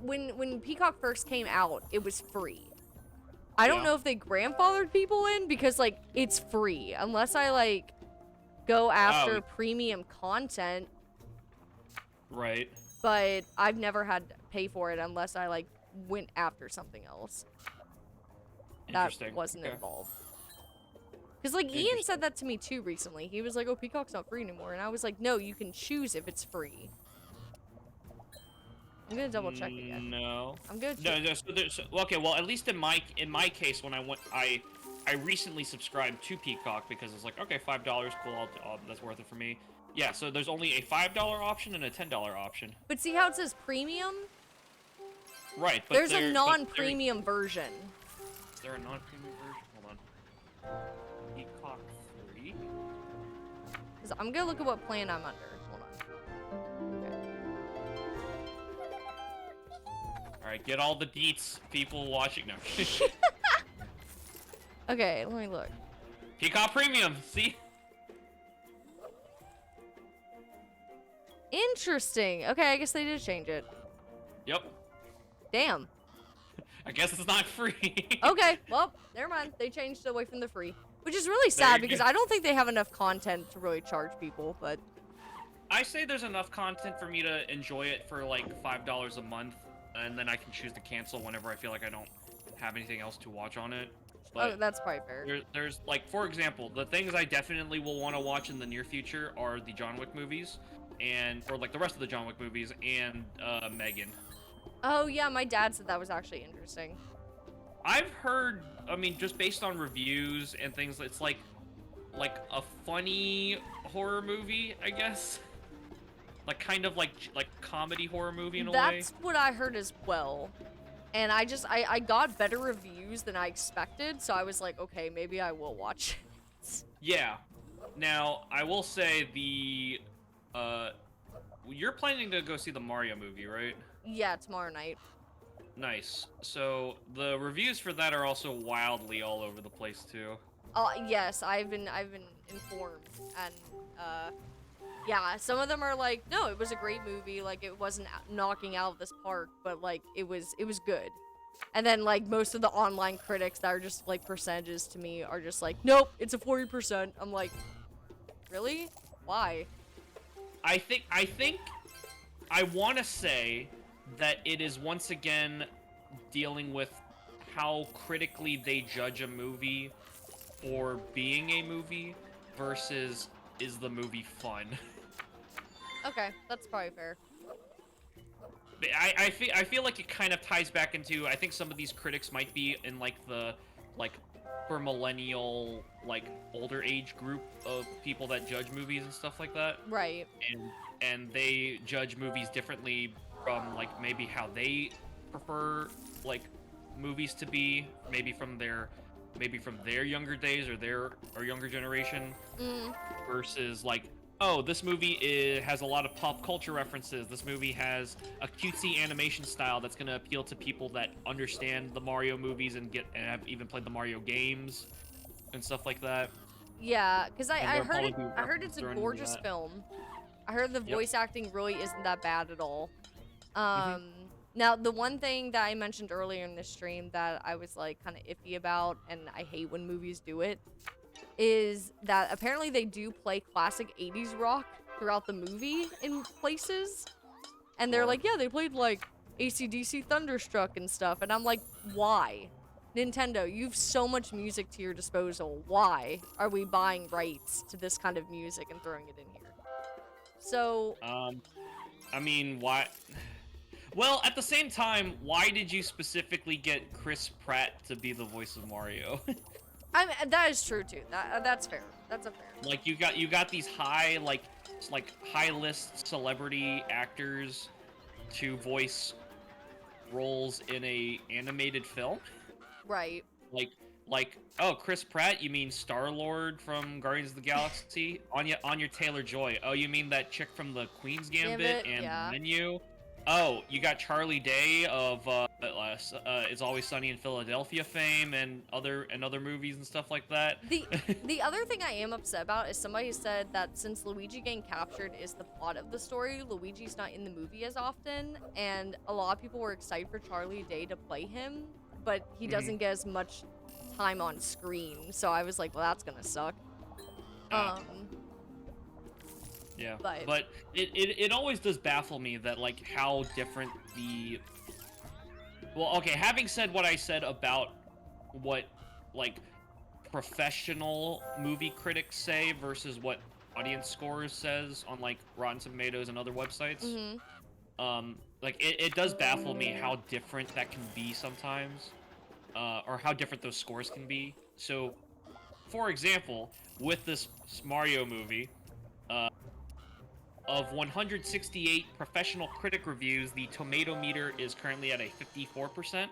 when Peacock first came out, it was free. I don't know if they grandfathered people in because like it's free unless I like go after premium content. Right. But I've never had to pay for it unless I like went after something else that wasn't involved. Because like Ian said that to me too recently. He was like, "Oh, Peacock's not free anymore," and I was like, "No, you can choose if it's free." I'm gonna double check again. No. I'm gonna. Okay, well, at least in my case, when I recently subscribed to Peacock because it's like, okay, $5, cool, that's worth it for me. Yeah, so there's only a $5 option and a $10 option. But see how it says premium? Right, but there's a non-premium version. Is there a non-premium version? Hold on. Peacock 3? Because I'm gonna look at what plan I'm under. Hold on. Okay. Alright, get all the deets, people watching now. Okay, let me look. Peacock Premium, see? Interesting. Okay, I guess they did change it. Yep. Damn. I guess it's not free. Okay, well, never mind. They changed away from the free. Which is really There sad you because go. I don't think they have enough content to really charge people, but I say there's enough content for me to enjoy it for like $5 a month, and then I can choose to cancel whenever I feel like I don't have anything else to watch on it. oh, But that's probably fair. there's like, for example, the things I definitely will want to watch in the near future are the John Wick movies, or like the rest of the John Wick movies, and Megan. Oh, yeah, my dad said that was actually interesting. I've heard, I mean, just based on reviews and things, it's like a funny horror movie, I guess. Like kind of like comedy horror movie in a way. That's what I heard as well. And I got better reviews than I expected, so I was like, okay, maybe I will watch it. Yeah. Now, I will say you're planning to go see the Mario movie, right? Yeah, tomorrow night. Nice. So the reviews for that are also wildly all over the place too. Yes, I've been informed, and yeah, some of them are like, no, it was a great movie, like it wasn't knocking out of this park, but like it was good. And then like most of the online critics that are just like percentages to me are just like, nope, it's a 40%. I'm like, really? Why? I think I want to say that it is once again dealing with how critically they judge a movie for being a movie versus is the movie fun. Okay, that's probably fair. I feel like it kind of ties back into, I think some of these critics might be in like the for millennial, like older age group of people that judge movies and stuff like that. Right. And they judge movies differently from like maybe how they prefer like movies to be, maybe from their younger days or younger generation, versus like, oh, this movie has a lot of pop culture references. This movie has a cutesy animation style that's gonna appeal to people that understand the Mario movies and have even played the Mario games and stuff like that. Yeah, because I there'll heard probably be I heard it's a references or anything gorgeous like that. film. I heard the Yep. voice acting really isn't that bad at all. Now the one thing that I mentioned earlier in the stream that I was like kind of iffy about, and I hate when movies do it, is that apparently they do play classic 80s rock throughout the movie in places. And they're like, yeah, they played like AC/DC Thunderstruck and stuff. And I'm like, why? Nintendo, you've so much music to your disposal. Why are we buying rights to this kind of music and throwing it in here? So, I mean, why? Well, at the same time, why did you specifically get Chris Pratt to be the voice of Mario? I mean, that is true too. That's fair. That's a fair. Like you got these high high list celebrity actors to voice roles in a animated film. Right. Like oh, Chris Pratt, you mean Star-Lord from Guardians of the Galaxy? Anya Taylor-Joy. Oh, you mean that chick from the Queen's Gambit and yeah. Menu? Oh, you got Charlie Day of It's Always Sunny in Philadelphia fame and other movies and stuff like that. The other thing I am upset about is somebody said that since Luigi getting captured is the plot of the story, Luigi's not in the movie as often, and a lot of people were excited for Charlie Day to play him, but he doesn't get as much time on screen. So I was like, well, that's gonna suck. Yeah, But- but it always does baffle me that like how different well, okay, having said what I said about what like professional movie critics say versus what audience scores says on like Rotten Tomatoes and other websites, like it does baffle me how different that can be sometimes, or how different those scores can be. So, for example, with this Mario movie, of 168 professional critic reviews, the tomato meter is currently at a 54%,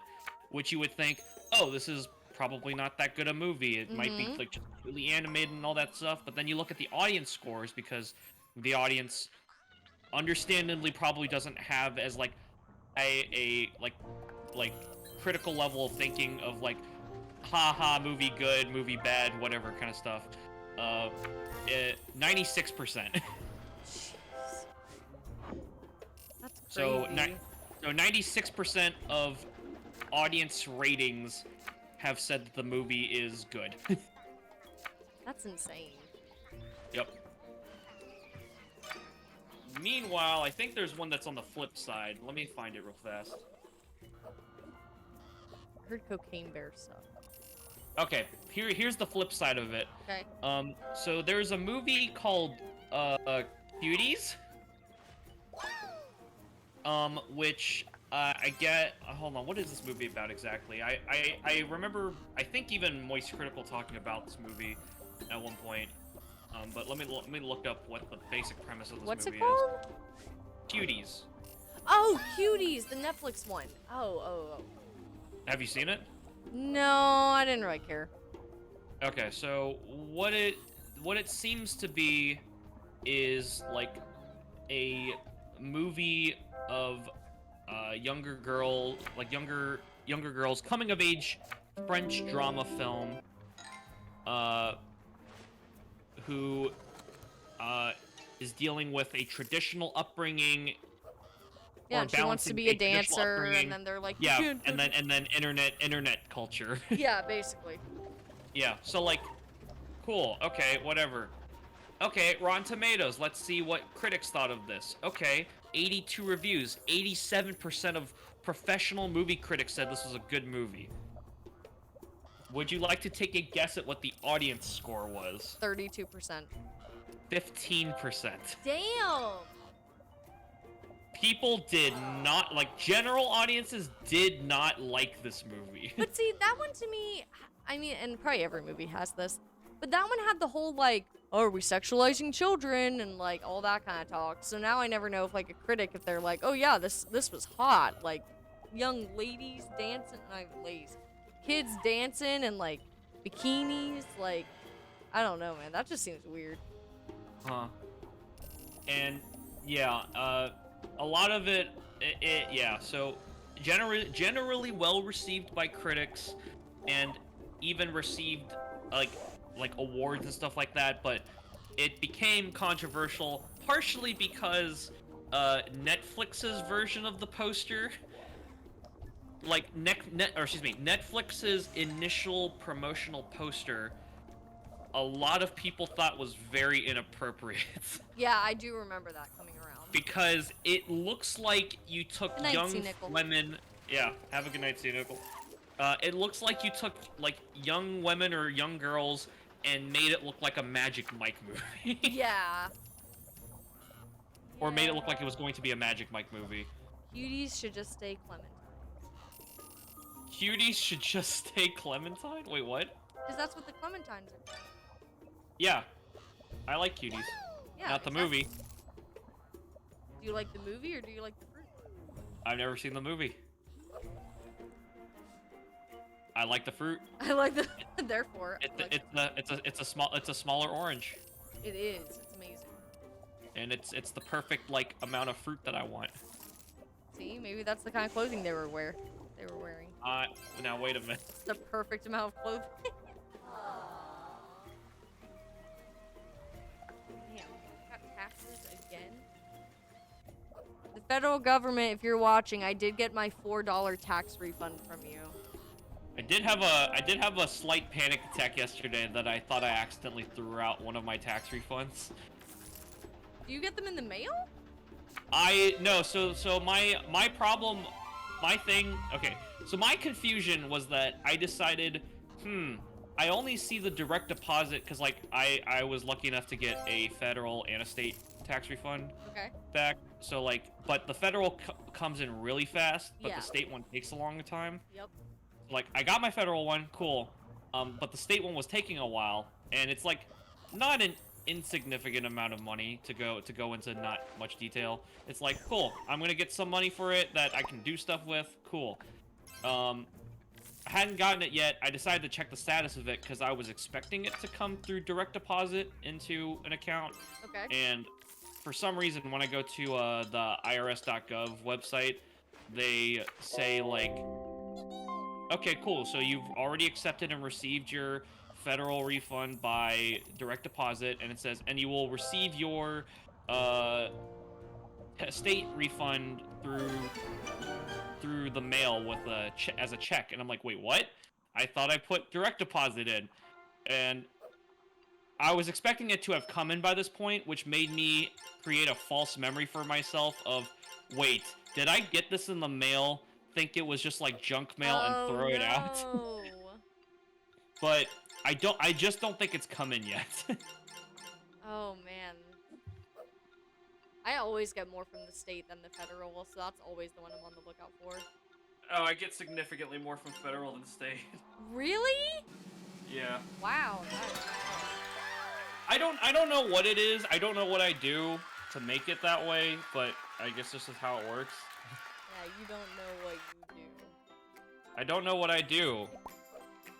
which you would think, oh, this is probably not that good a movie. It might be like just really animated and all that stuff. But then you look at the audience scores, because the audience understandably probably doesn't have as like a critical level of thinking of like, haha, movie good, movie bad, whatever kind of stuff. 96%. So, Crazy. so 96% of audience ratings have said that the movie is good. That's insane. Yep. Meanwhile, I think there's one that's on the flip side. Let me find it real fast. I heard Cocaine Bear suck. Okay, here's the flip side of it. Okay. So there's a movie called Cuties. Which I get. Hold on, what is this movie about exactly? I remember. I think even Moist Critical talking about this movie at one point. But let me look up what the basic premise of this What's movie it called? is. Cuties. Oh, Cuties, the Netflix one. Oh. Have you seen it? No, I didn't really care. Okay, so what it seems to be is like a movie of younger girls coming of age French drama film who is dealing with a traditional upbringing. Yeah, or and she wants to balancing be a traditional dancer, upbringing- and then they're like, yeah, "You can't do and then internet culture. Yeah, basically. Yeah, so like, cool, okay, whatever. Okay, Rotten Tomatoes, let's see what critics thought of this. Okay, 82 reviews, 87% of professional movie critics said this was a good movie. Would you like to take a guess at what the audience score was? 32%. 15%. Damn! People did not, like, general audiences did not like this movie. But see, that one to me, I mean, and probably every movie has this, but that one had the whole, like, oh, are we sexualizing children, and, like, all that kind of talk. So now I never know if, like, a critic, if they're like, oh, yeah, this was hot. Like, young ladies dancing, not ladies, kids dancing and, like, bikinis. Like, I don't know, man. That just seems weird. Huh. And, yeah, a lot of it, yeah, so generally well received by critics, and even received like awards and stuff like that, but it became controversial partially because Netflix's version of the poster, like Netflix's initial promotional poster, a lot of people thought was very inappropriate. Yeah, I do remember that coming around. Because it looks like you took Good night, young C. Nickel. women. Yeah, have a good night, C. Nickel. It looks like you took like young women or young girls and made it look like a Magic Mike movie. Yeah. Or made it look like it was going to be a Magic Mike movie. Cuties should just stay Clementine. Cuties should just stay Clementine? Wait, what? Because that's what the Clementines are. Yeah, I like Cuties. Yeah, Not the exactly. movie. Do you like the movie or do you like the fruit? I've never seen the movie. I like the fruit. I like the. Therefore, I like It's a smaller orange. it is. It's amazing. And it's the perfect like amount of fruit that I want. See, maybe that's the kind of clothing they were wearing. Now wait a minute. It's the perfect amount of clothing. Damn, got taxes again. The federal government, if you're watching, I did get my $4 tax refund from you. I did have a slight panic attack yesterday that I thought I accidentally threw out one of my tax refunds. Do you get them in the mail? No, so my problem, my thing, okay, so my confusion was that I decided, I only see the direct deposit because like I was lucky enough to get a federal and a state tax refund Okay. back. So like, but the federal comes in really fast, but Yeah. the state one takes a long time. Yep. Like, I got my federal one, cool. But the state one was taking a while, and it's like not an insignificant amount of money to go into not much detail. It's like, cool, I'm gonna get some money for it that I can do stuff with, cool. I hadn't gotten it yet. I decided to check the status of it because I was expecting it to come through direct deposit into an account, Okay. and for some reason when I go to the irs.gov website, they say like, okay, cool, so you've already accepted and received your federal refund by direct deposit, and it says, and you will receive your state refund through the mail with as a check, and I'm like, wait, what? I thought I put direct deposit in, and I was expecting it to have come in by this point, which made me create a false memory for myself of, wait, did I get this in the mail, think it was just like junk mail, and throw it out? No. But I just don't think it's come in yet. Oh man. I always get more from the state than the federal, so that's always the one I'm on the lookout for. Oh, I get significantly more from federal than state. Really? Yeah. Wow. I don't know what it is. I don't know what I do to make it that way, but I guess this is how it works. Yeah, you don't know what you do. I don't know what I do.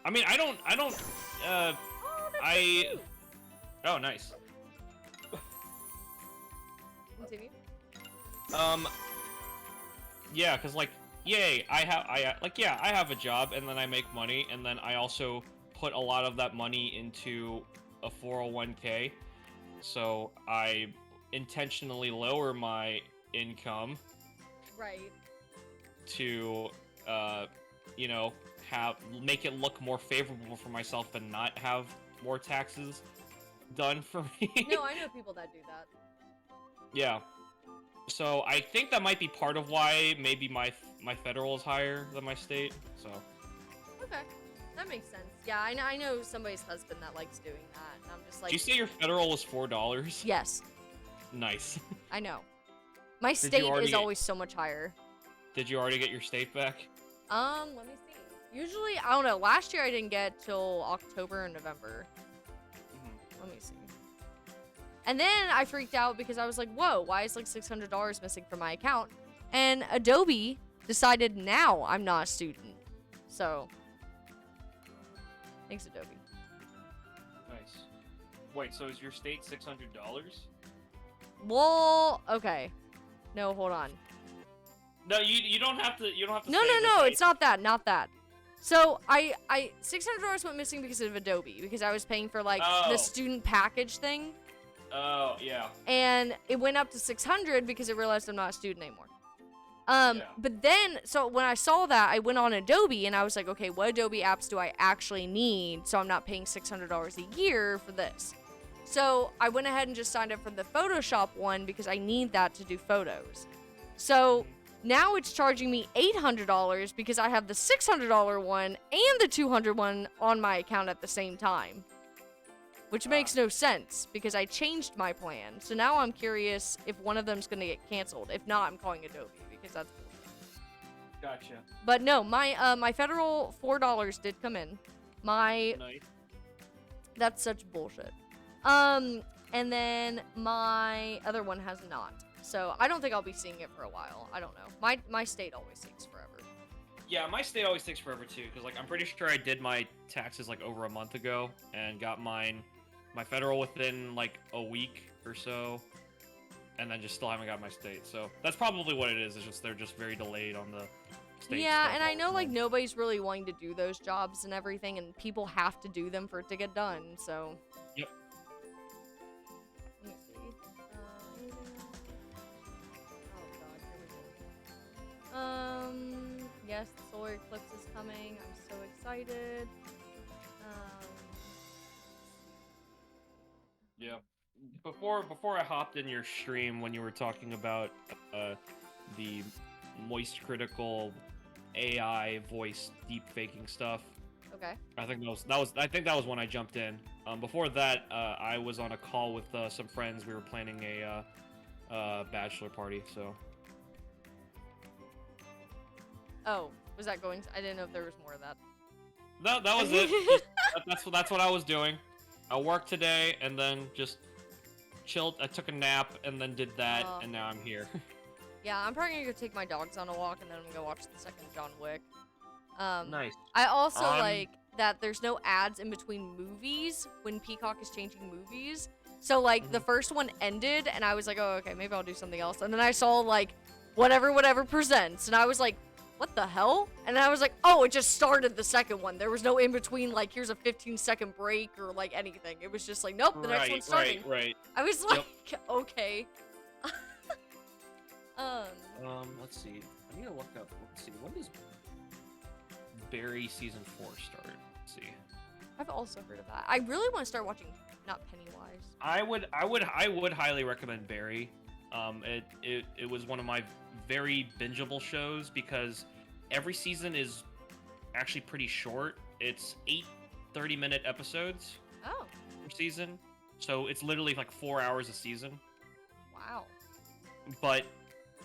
I mean, I don't, Oh, that's so cute. Oh, nice. Continue. Yeah, cause like, yay, I have a job, and then I make money, and then I also put a lot of that money into a 401k, so I intentionally lower my income Right. to, you know, make it look more favorable for myself and not have more taxes done for me. No, I know people that do that. Yeah. So I think that might be part of why maybe my federal is higher than my state. So. Okay, that makes sense. Yeah, I know somebody's husband that likes doing that, and I'm just like. Did you say your federal was $4? Yes, Nice. I know. My you state already is get- always so much higher. Did you already get your state back? Let me see. Usually, I don't know. Last year I didn't get till October and November. Let me see. And then I freaked out because I was like, whoa, why is like $600 missing from my account? And Adobe decided now I'm not a student. So, thanks Adobe. Nice. Wait, so is your state $600? Well, okay. No, hold on. No, you don't have to. You don't have to. No, say no, this, no, like- it's not that, not that. So I $600 went missing because of Adobe, because I was paying for like Oh. the student package thing. Oh, yeah. And it went up to 600 because it realized I'm not a student anymore. Yeah. But then, so when I saw that, I went on Adobe and I was like, okay, what Adobe apps do I actually need so I'm not paying $600 a year for this? So I went ahead and just signed up for the Photoshop one because I need that to do photos. So now it's charging me $800 because I have the $600 one and the $200 one on my account at the same time. Which makes no sense because I changed my plan. So now I'm curious if one of them's going to get canceled. If not, I'm calling Adobe because that's bullshit. Gotcha. But no, my federal $4 did come in. Nice. That's such bullshit. And then my other one has not. So I don't think I'll be seeing it for a while. I don't know. My state always takes forever. Yeah, my state always takes forever too, because like I'm pretty sure I did my taxes like over a month ago and got my federal within like a week or so, and then just still haven't got my state. So that's probably what it is. It's just they're just very delayed on the state. Yeah, stuff and all I the know like time. nobody's really wanting to do those jobs and everything, and people have to do them for it to get done. So. Yep. Let me see. Oh god, here we go. Yes, the solar eclipse is coming. I'm so excited. Yeah. Before I hopped in your stream when you were talking about the moist critical AI voice deep faking stuff, Okay. I think that was when I jumped in. Before that, I was on a call with some friends. We were planning a bachelor party. So Oh, was that going? I didn't know if there was more of that. that was it. That's what I was doing. I worked today and then just chilled. I took a nap and then did that, Oh. and now I'm here. Yeah, I'm probably gonna go take my dogs on a walk and then I'm gonna go watch the second John Wick. Nice. I also I'm- like that there's no ads in between movies when Peacock is changing movies. So like the first one ended and I was like, oh okay, maybe I'll do something else. And then I saw like whatever presents and I was like, what the hell? And I was like, oh, it just started the second one. There was no in between like here's a 15-second break or like anything. It was just like, nope, the next one's starting. Right. I was like, okay. Let's see. I need to look up. Let's see. When does Barry season 4 start? Let's see. I've also heard of that. I really want to start watching, not Pennywise. I would highly recommend Barry. It was one of my very bingeable shows because every season is actually pretty short. It's 8 30-minute episodes Oh, per season, so it's literally like 4 hours a season. wow. But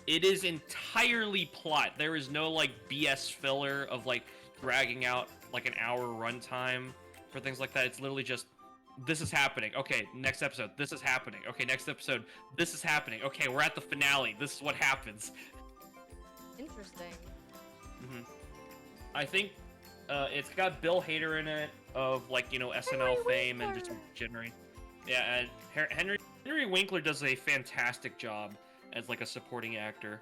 it is entirely plot. There is no like BS filler of like dragging out like an hour runtime for things like that. It's literally just, this is happening. Okay, next episode. This is happening. Okay, next episode. This is happening. Okay, we're at the finale. This is what happens. Interesting. I think it's got Bill Hader in it, of like, you know, SNL Henry fame and Winkler. just Henry. Yeah, and Henry Winkler does a fantastic job as like a supporting actor.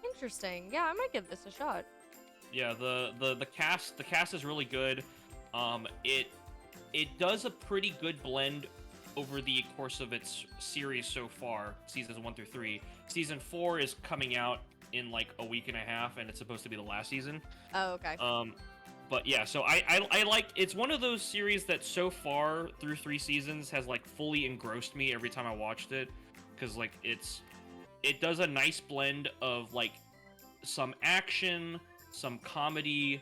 Interesting. Yeah, I might give this a shot. Yeah, the cast is really good. It does a pretty good blend over the course of its series so far, seasons 1 through 3. Season 4 is coming out in like a week and a half, and it's supposed to be the last season. Oh, okay. But yeah, so I like, it's one of those series that so far through 3 seasons has like fully engrossed me every time I watched it, because like it does a nice blend of like some action, some comedy,